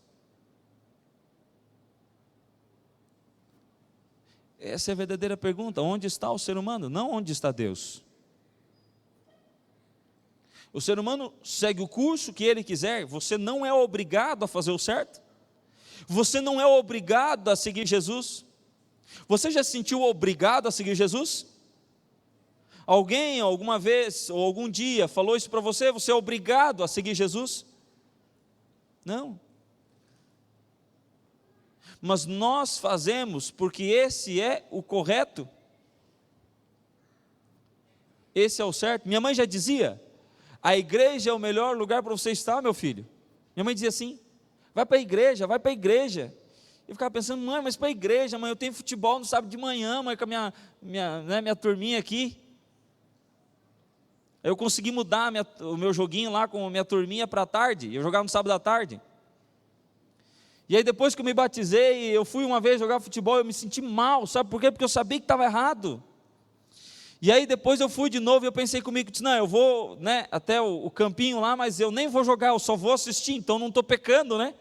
Essa é a verdadeira pergunta: onde está o ser humano? Não onde está Deus. O ser humano segue o curso que ele quiser. Você não é obrigado a fazer o certo. Você não é obrigado a seguir Jesus. Você já se sentiu obrigado a seguir Jesus? Alguém alguma vez ou algum dia falou isso para você? Você é obrigado a seguir Jesus? Não. Mas nós fazemos porque esse é o correto. Esse é o certo. Minha mãe já dizia: a igreja é o melhor lugar para você estar, meu filho. Minha mãe dizia assim: vai para a igreja, vai para a igreja. Eu ficava pensando: mãe, mas para a igreja, mãe, eu tenho futebol no sábado de manhã, mãe, com a minha turminha aqui. Eu consegui mudar o meu joguinho lá com a minha turminha para a tarde. Eu jogava no sábado à tarde. E aí depois que eu me batizei, eu fui uma vez jogar futebol, eu me senti mal. Sabe por quê? Porque eu sabia que estava errado. E aí depois eu fui de novo e eu pensei comigo, disse, não, eu vou, né, até o campinho lá, mas eu nem vou jogar, eu só vou assistir, então não estou pecando, né?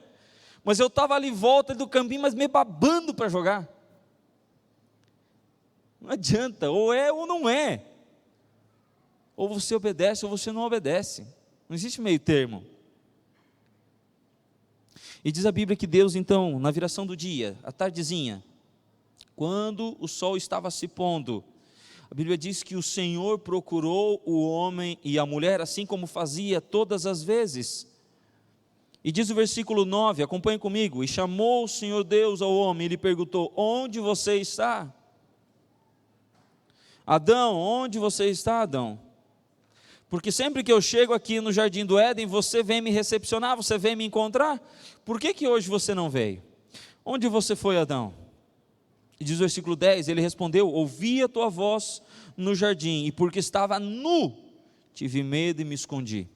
Mas eu estava ali em volta do campinho, mas me babando para jogar. Não adianta, ou é ou não é. Ou você obedece ou você não obedece. Não existe meio termo. E diz a Bíblia que Deus então, na viração do dia, à tardezinha, quando o sol estava se pondo, a Bíblia diz que o Senhor procurou o homem e a mulher, assim como fazia todas as vezes. E diz o versículo 9, acompanhe comigo, e chamou o Senhor Deus ao homem e lhe perguntou, onde você está? Adão, onde você está, Adão? Porque sempre que eu chego aqui no Jardim do Éden, você vem me recepcionar, você vem me encontrar. Por que hoje você não veio? Onde você foi, Adão? E diz o versículo 10, ele respondeu, ouvi a tua voz no jardim, e porque estava nu, tive medo e me escondi.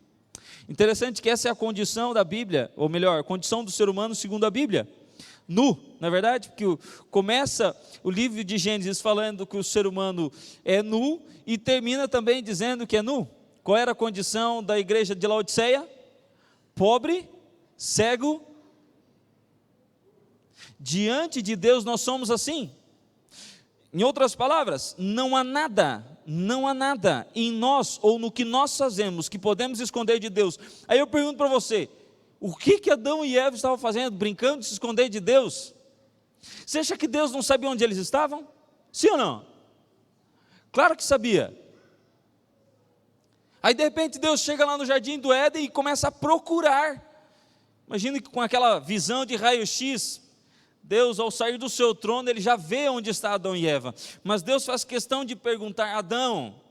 Interessante que essa é a condição da Bíblia, ou melhor, a condição do ser humano segundo a Bíblia. Nu, na verdade, porque começa o livro de Gênesis falando que o ser humano é nu, e termina também dizendo que é nu. Qual era a condição da igreja de Laodiceia? Pobre, cego. Diante de Deus nós somos assim. Em outras palavras, não há nada em nós ou no que nós fazemos que podemos esconder de Deus. Aí eu pergunto para você, o que Adão e Eva estavam fazendo, brincando de se esconder de Deus? Você acha que Deus não sabia onde eles estavam? Sim ou não? Claro que sabia. Aí de repente Deus chega lá no Jardim do Éden e começa a procurar. Imagina que com aquela visão de raio-x, Deus, ao sair do seu trono, ele já vê onde está Adão e Eva. Mas Deus faz questão de perguntar, Adão,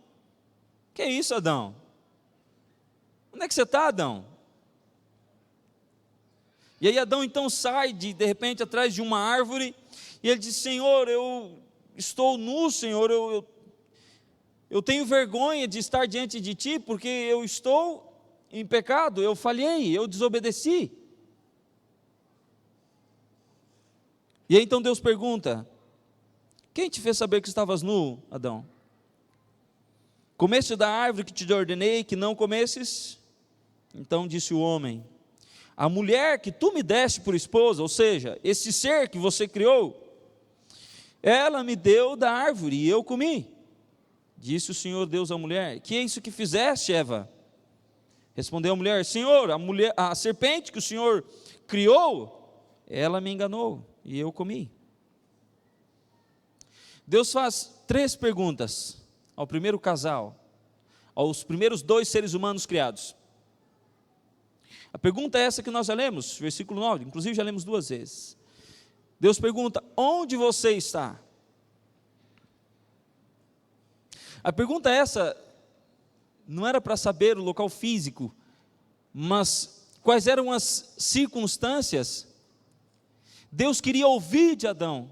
que é isso, Adão? Onde é que você está, Adão? E aí Adão então sai de repente atrás de uma árvore, e ele diz, Senhor, eu estou nu, Senhor, eu tenho vergonha de estar diante de Ti, porque eu estou em pecado, eu falhei, eu desobedeci. E aí então Deus pergunta, quem te fez saber que estavas nu, Adão? Comeste da árvore que te ordenei que não comesses? Então disse o homem, a mulher que tu me deste por esposa, ou seja, esse ser que você criou, ela me deu da árvore e eu comi. Disse o Senhor Deus à mulher, que é isso que fizeste, Eva? Respondeu a mulher, Senhor, a serpente que o Senhor criou, ela me enganou e eu comi. Deus faz 3 perguntas ao primeiro casal, aos primeiros 2 seres humanos criados. A pergunta é essa que nós já lemos, versículo 9, inclusive já lemos 2 vezes. Deus pergunta, onde você está? A pergunta essa não era para saber o local físico, mas quais eram as circunstâncias. Deus queria ouvir de Adão,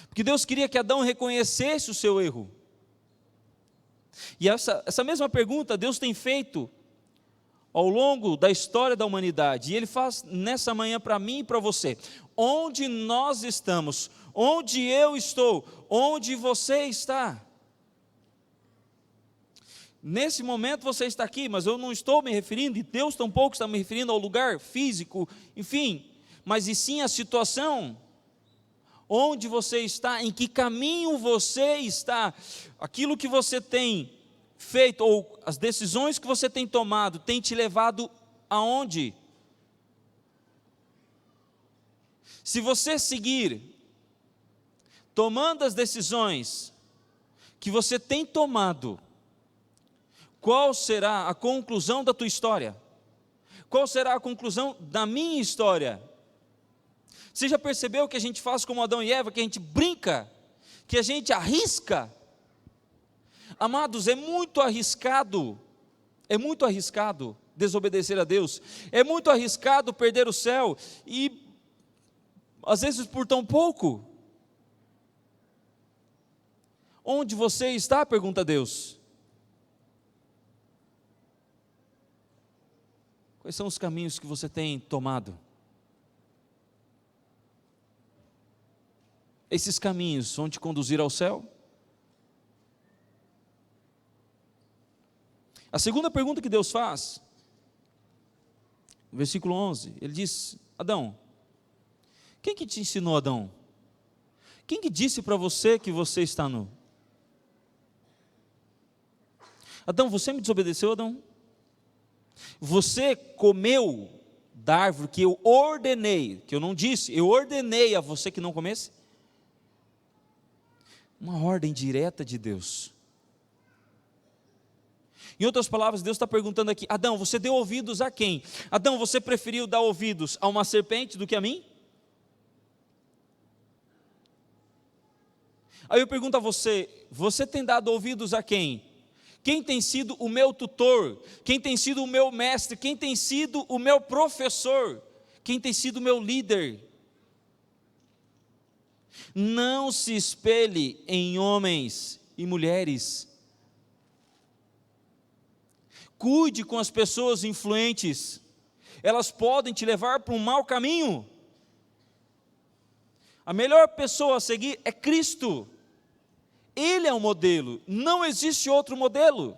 porque Deus queria que Adão reconhecesse o seu erro. E essa mesma pergunta Deus tem feito ao longo da história da humanidade, e Ele faz nessa manhã para mim e para você. Onde nós estamos? Onde eu estou? Onde você está? Nesse momento você está aqui, mas eu não estou me referindo, e Deus tampouco está me referindo ao lugar físico, enfim, mas e sim a situação, onde você está, em que caminho você está, aquilo que você tem feito, ou as decisões que você tem tomado, tem te levado aonde? Se você seguir, tomando as decisões que você tem tomado, qual será a conclusão da tua história? Qual será a conclusão da minha história? Você já percebeu que a gente faz como Adão e Eva, que a gente brinca, que a gente arrisca? Amados, é muito arriscado desobedecer a Deus, é muito arriscado perder o céu, e às vezes por tão pouco. Onde você está? Pergunta Deus. Quais são os caminhos que você tem tomado? Esses caminhos vão te conduzir ao céu? A segunda pergunta que Deus faz, versículo 11, ele diz: Adão, quem que te ensinou, Adão? Quem que disse para você que você está nu? Adão, você me desobedeceu, Adão? Você comeu da árvore que eu ordenei, que eu não disse, eu ordenei a você que não comesse? Uma ordem direta de Deus. Em outras palavras, Deus está perguntando aqui: Adão, você deu ouvidos a quem? Adão, você preferiu dar ouvidos a uma serpente do que a mim? Aí eu pergunto a você: você tem dado ouvidos a quem? Quem tem sido o meu tutor? Quem tem sido o meu mestre? Quem tem sido o meu professor? Quem tem sido o meu líder? Não se espelhe em homens e mulheres. Cuide com as pessoas influentes. Elas podem te levar para um mau caminho. A melhor pessoa a seguir é Cristo. Ele é o modelo, não existe outro modelo.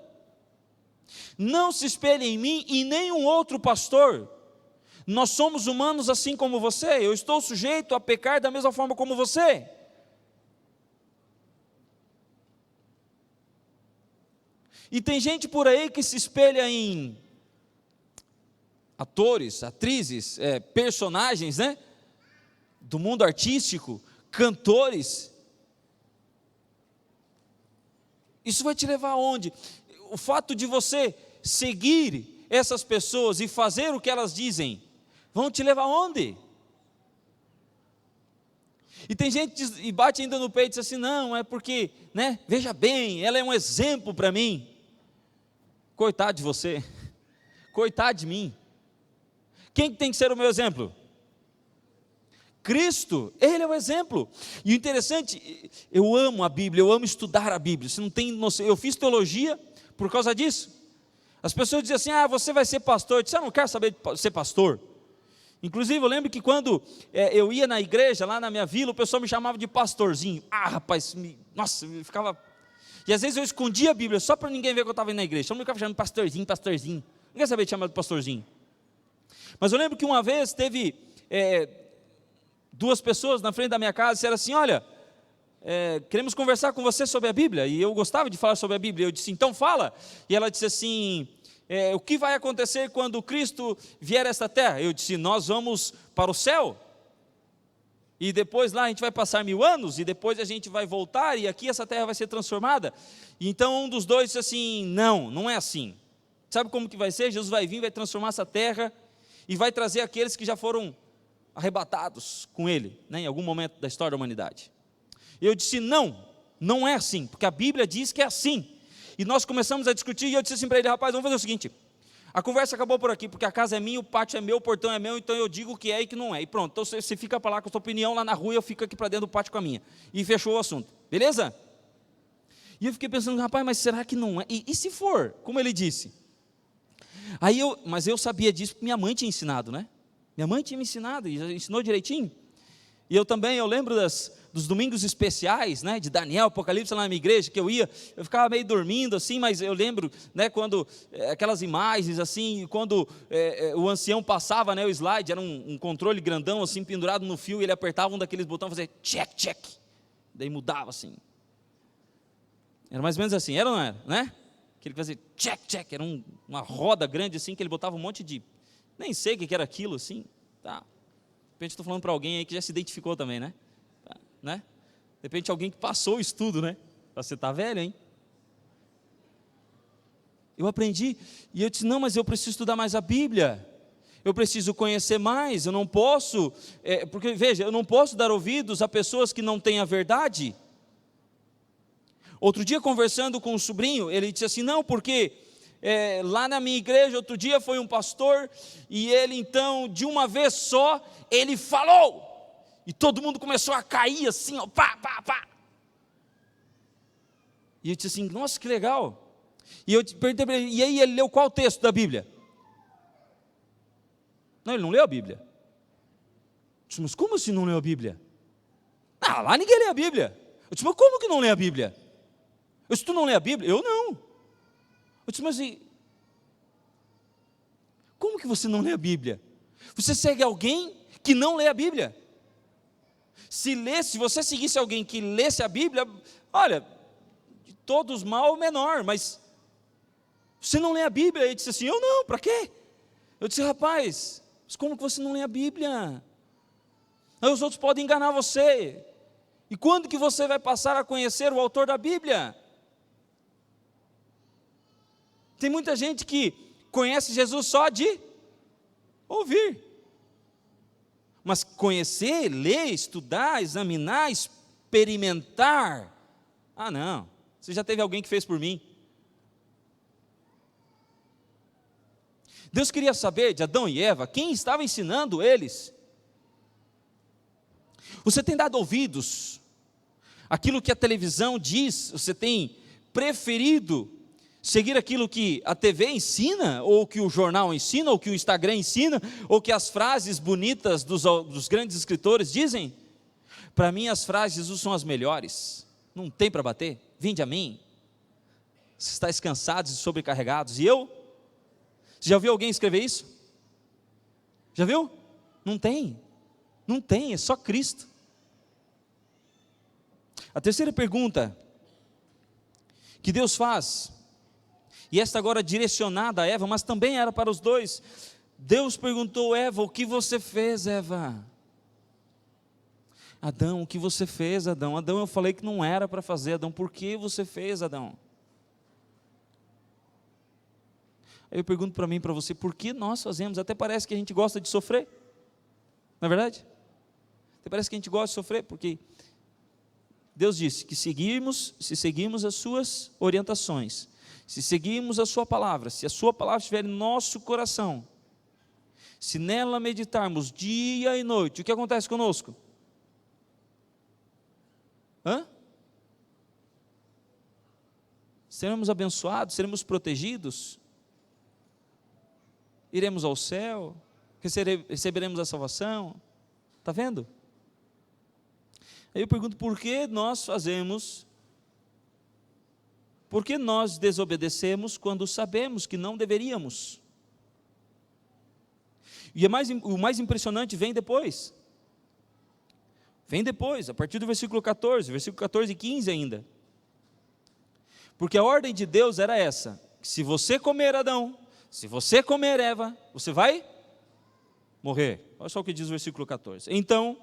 Não se espelhe em mim e nenhum outro pastor. Nós somos humanos assim como você. Eu estou sujeito a pecar da mesma forma como você. E tem gente por aí que se espelha em atores, atrizes, personagens, né? Do mundo artístico, cantores. Isso vai te levar aonde? O fato de você seguir essas pessoas e fazer o que elas dizem, vão te levar aonde? E tem gente que diz, e bate ainda no peito e diz assim: não, é porque, né, veja bem, ela é um exemplo para mim. Coitado de você, coitado de mim. Quem tem que ser o meu exemplo? Cristo, Ele é o exemplo. E o interessante, eu amo a Bíblia, eu amo estudar a Bíblia. Você não tem noção, eu fiz teologia por causa disso. As pessoas dizem assim: você vai ser pastor. Eu disse: eu não quero saber de ser pastor. Inclusive eu lembro que quando eu ia na igreja, lá na minha vila, o pessoal me chamava de pastorzinho. Rapaz, nossa, eu ficava... E às vezes eu escondia a Bíblia, só para ninguém ver que eu estava indo na igreja. Todo mundo ficava chamando pastorzinho, pastorzinho. Não quer saber de chamar de pastorzinho. Mas eu lembro que uma vez teve... duas pessoas na frente da minha casa disseram assim: olha, queremos conversar com você sobre a Bíblia. E eu gostava de falar sobre a Bíblia. Eu disse: então fala. E ela disse assim: o que vai acontecer quando Cristo vier a esta terra? Eu disse: nós vamos para o céu, e depois lá a gente vai passar 1000 anos, e depois a gente vai voltar, e aqui essa terra vai ser transformada. E então um dos dois disse assim: não é assim. Sabe como que vai ser? Jesus vai vir, vai transformar essa terra, e vai trazer aqueles que já foram arrebatados com Ele, né, em algum momento da história da humanidade. Eu disse: não é assim, porque a Bíblia diz que é assim. E nós começamos a discutir, e eu disse assim para ele: rapaz, vamos fazer o seguinte, a conversa acabou por aqui, porque a casa é minha, o pátio é meu, o portão é meu, então eu digo o que é e o que não é, e pronto. Então você fica para lá com a sua opinião, lá na rua eu fico aqui para dentro do pátio com a minha, e fechou o assunto, beleza? E eu fiquei pensando: rapaz, mas será que não é? E se for, como ele disse? Mas eu sabia disso porque minha mãe tinha ensinado, né? Minha mãe tinha me ensinado, e ensinou direitinho. E eu também, eu lembro dos domingos especiais, né, de Daniel, Apocalipse, lá na minha igreja, que eu ficava meio dormindo assim, mas eu lembro, né, quando, aquelas imagens assim, quando o ancião passava, né, o slide, era um controle grandão assim, pendurado no fio, e ele apertava um daqueles botões, fazia check, check, daí mudava assim. Era mais ou menos assim, era ou não era, né? Que ele fazia check, check, era uma roda grande assim, que ele botava um monte de... Nem sei o que era aquilo, assim, tá. De repente estou falando para alguém aí que já se identificou também, né? Tá, né? De repente alguém que passou o estudo, né? Você está velho, hein? Eu aprendi, e eu disse: não, mas eu preciso estudar mais a Bíblia. Eu preciso conhecer mais, eu não posso, porque veja, eu não posso dar ouvidos a pessoas que não têm a verdade. Outro dia conversando com um sobrinho, ele disse assim: não, porque... lá na minha igreja, outro dia foi um pastor, e ele então, de uma vez só, ele falou, e todo mundo começou a cair assim, ó, pá, pá, pá. E eu disse assim: nossa, que legal. E eu perguntei para ele: e aí ele leu qual texto da Bíblia? Não, ele não leu a Bíblia. Eu disse: mas como assim não leu a Bíblia? Lá ninguém lê a Bíblia. Eu disse: mas como que não lê a Bíblia? Eu disse: tu não lê a Bíblia? Eu não. Eu disse: mas que você não lê a Bíblia? Você segue alguém que não lê a Bíblia. Se você seguisse alguém que lesse a Bíblia, olha, de todos mal, o menor, mas você não lê a Bíblia. Ele disse assim, eu não, para quê? Eu disse, rapaz, mas como que você não lê a Bíblia? Aí os outros podem enganar você. E quando que você vai passar a conhecer o autor da Bíblia? Tem muita gente que conhece Jesus só de ouvir. Mas conhecer, ler, estudar, examinar, experimentar. Ah, não. Você já teve alguém que fez por mim. Deus queria saber de Adão e Eva quem estava ensinando eles. Você tem dado ouvidos àquilo que a televisão diz? Você tem preferido seguir aquilo que a TV ensina, ou que o jornal ensina, ou que o Instagram ensina, ou que as frases bonitas dos grandes escritores dizem? Para mim as frases de Jesus são as melhores. Não tem para bater. Vinde a mim. Vocês estáis cansados e sobrecarregados. E eu? Você já ouviu alguém escrever isso? Já viu? Não tem. Não tem, é só Cristo. A terceira pergunta que Deus faz, e esta agora direcionada a Eva, mas também era para os dois. Deus perguntou, Eva, o que você fez, Eva? Adão, o que você fez, Adão? Adão, eu falei que não era para fazer, Adão, por que você fez, Adão? Aí eu pergunto para mim e para você, por que nós fazemos? Até parece que a gente gosta de sofrer, não é verdade? Até parece que a gente gosta de sofrer, porque Deus disse que se seguirmos as suas orientações, se seguirmos a sua palavra, se a sua palavra estiver em nosso coração, se nela meditarmos dia e noite, o que acontece conosco? Seremos abençoados, seremos protegidos, iremos ao céu, receberemos a salvação. Está vendo? Aí eu pergunto, por que nós fazemos, por que nós desobedecemos quando sabemos que não deveríamos? E o mais impressionante vem depois. Vem depois, a partir do versículo 14 e 15 ainda. Porque a ordem de Deus era essa, que se você comer, Adão, se você comer, Eva, você vai morrer. Olha só o que diz o versículo 14. Então,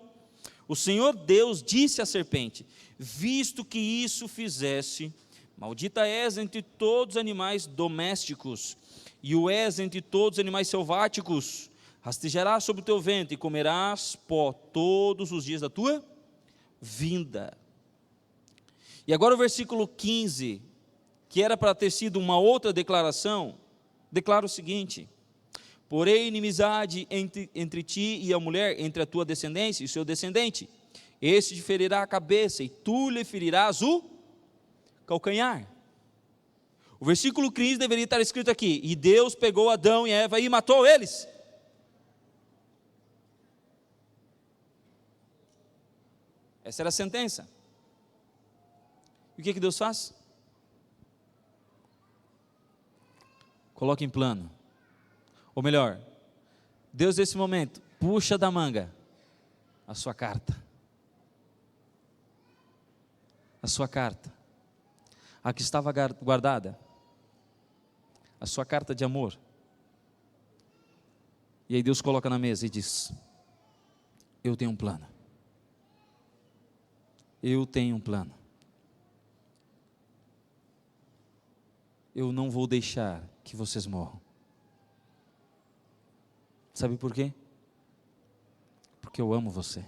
o Senhor Deus disse à serpente, visto que isso fizeste, maldita és entre todos os animais domésticos, e o és entre todos os animais selváticos, rastejarás sobre o teu ventre, e comerás pó todos os dias da tua vinda. E agora o versículo 15, que era para ter sido uma outra declaração, declara o seguinte, porém inimizade entre ti e a mulher, entre a tua descendência e o seu descendente, este te ferirá a cabeça, e tu lhe ferirás o calcanhar. O versículo 15 deveria estar escrito aqui, e Deus pegou Adão e Eva e matou eles. Essa era a sentença. E o que Deus faz? Coloca em plano. Ou melhor, Deus nesse momento puxa da manga a sua carta. A sua carta. A que estava guardada. A sua carta de amor. E aí Deus coloca na mesa e diz, eu tenho um plano. Eu tenho um plano. Eu não vou deixar que vocês morram. Sabe por quê? Porque eu amo você.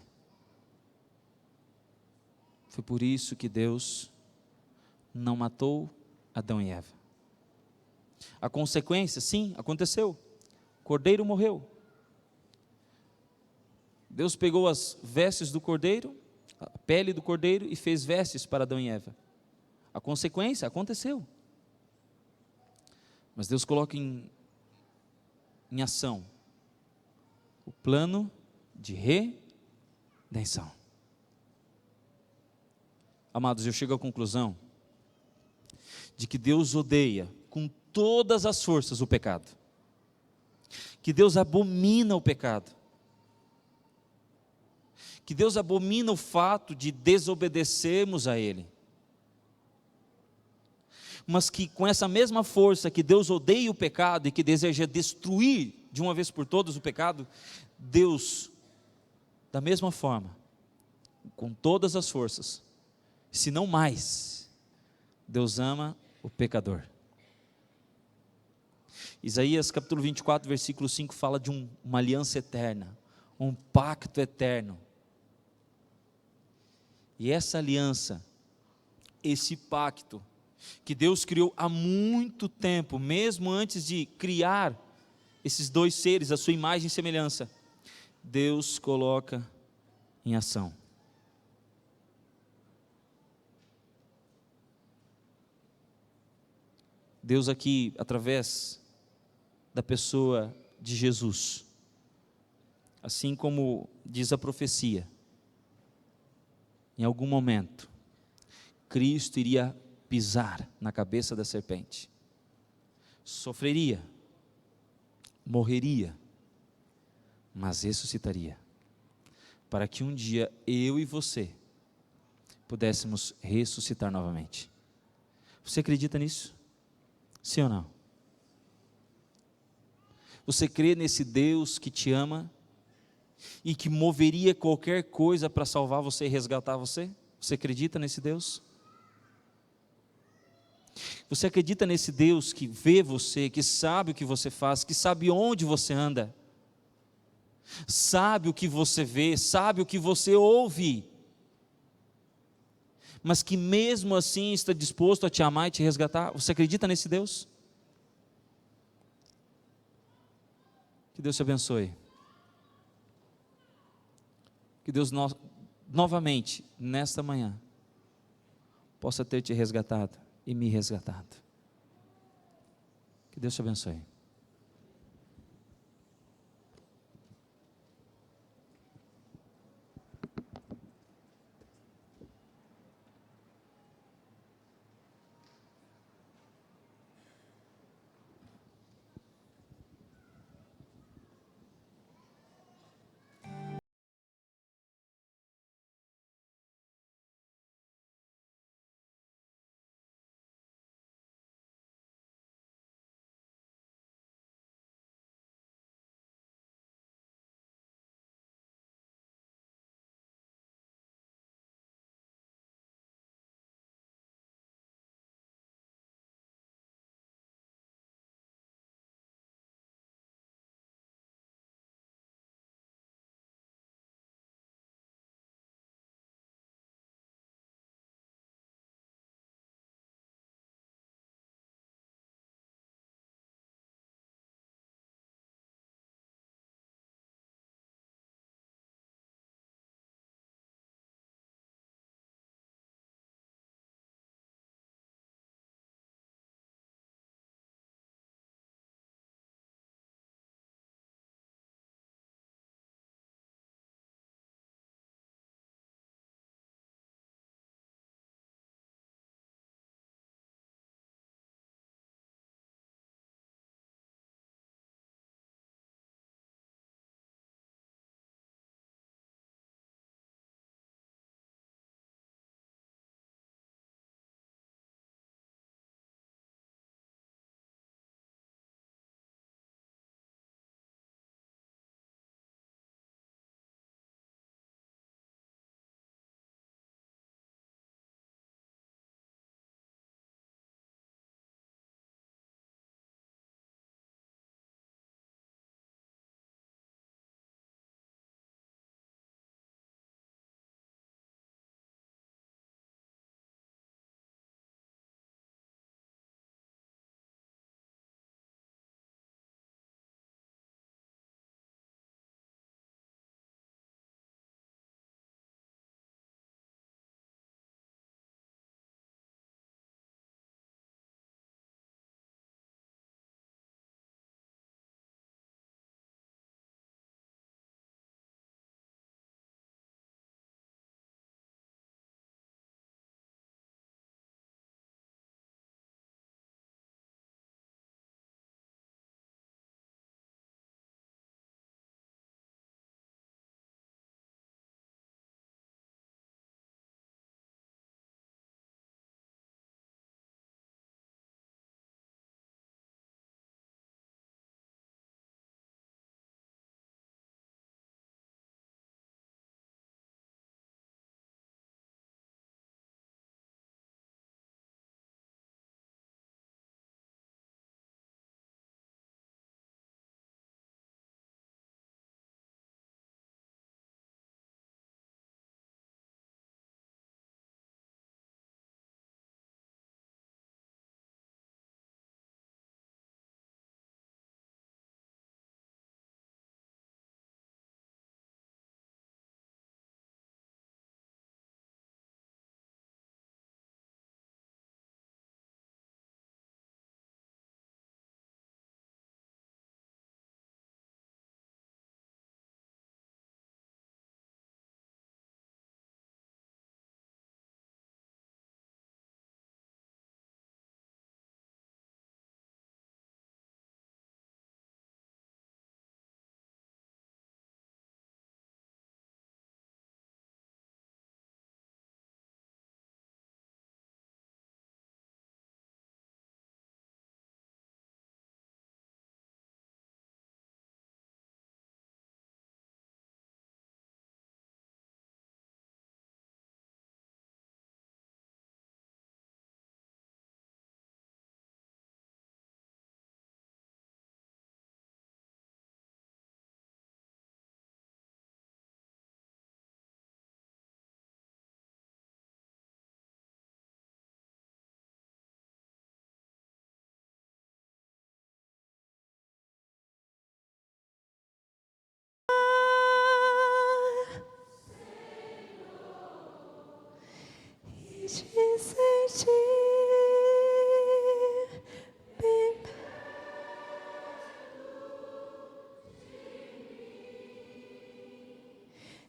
Foi por isso que Deus não matou Adão e Eva. A consequência, sim, aconteceu. O cordeiro morreu. Deus pegou as vestes do cordeiro, a pele do cordeiro, e fez vestes para Adão e Eva. A consequência aconteceu. Mas Deus coloca em ação o plano de redenção. Amados, eu chego à conclusão de que Deus odeia com todas as forças o pecado. que Deus abomina o pecado, que Deus abomina o fato de desobedecermos a Ele, mas que com essa mesma força que Deus odeia o pecado e que deseja destruir de uma vez por todas o pecado, Deus, da mesma forma, com todas as forças, se não mais, Deus ama o pecador. Isaías capítulo 24, versículo 5 fala de uma aliança eterna, um pacto eterno. E essa aliança, esse pacto, que Deus criou há muito tempo, mesmo antes de criar esses dois seres, a sua imagem e semelhança, Deus coloca em ação. Deus aqui, através da pessoa de Jesus, assim como diz a profecia, em algum momento, Cristo iria pisar na cabeça da serpente, sofreria, morreria, mas ressuscitaria, para que um dia eu e você pudéssemos ressuscitar novamente. Você acredita nisso? Sim ou não? Você crê nesse Deus que te ama e que moveria qualquer coisa para salvar você e resgatar você? Você acredita nesse Deus? Você acredita nesse Deus que vê você, que sabe o que você faz, que sabe onde você anda, sabe o que você vê, sabe o que você ouve, mas que mesmo assim está disposto a te amar e te resgatar? Você acredita nesse Deus? Que Deus te abençoe. Que Deus novamente, nesta manhã, possa ter te resgatado e me resgatado. Que Deus te abençoe.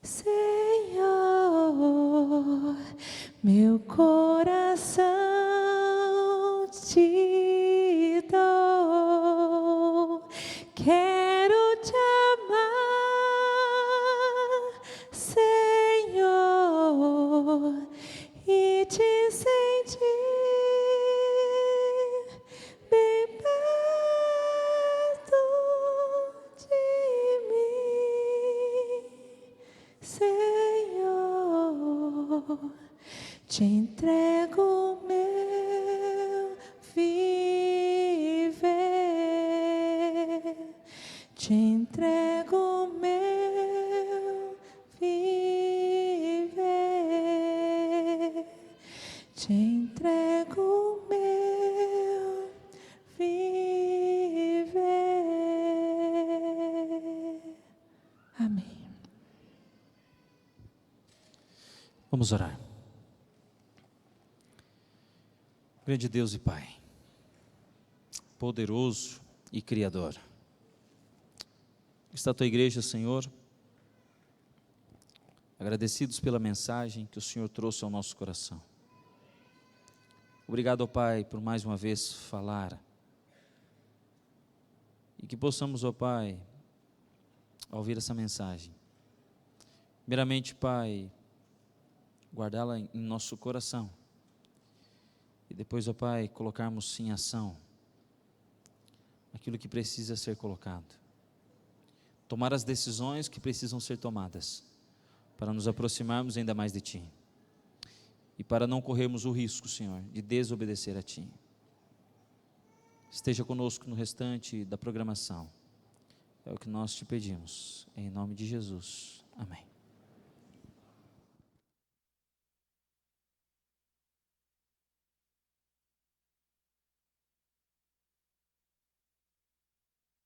Senhor, meu coração te dou, quero te amar, Senhor, e te sentir bem perto de mim, Senhor, te entrego o meu viver, te entrego o meu viver, te entrego o meu viver. Amém. Vamos orar. Grande Deus e Pai, poderoso e Criador, está a tua igreja, Senhor, agradecidos pela mensagem que o Senhor trouxe ao nosso coração. Obrigado, ó Pai, por mais uma vez falar, e que possamos, ó Pai, ao ouvir essa mensagem, primeiramente, Pai, guardá-la em nosso coração, e depois, ó Pai, colocarmos em ação aquilo que precisa ser colocado, tomar as decisões que precisam ser tomadas, para nos aproximarmos ainda mais de Ti, e para não corrermos o risco, Senhor, de desobedecer a Ti. Esteja conosco no restante da programação, é o que nós te pedimos, em nome de Jesus, amém.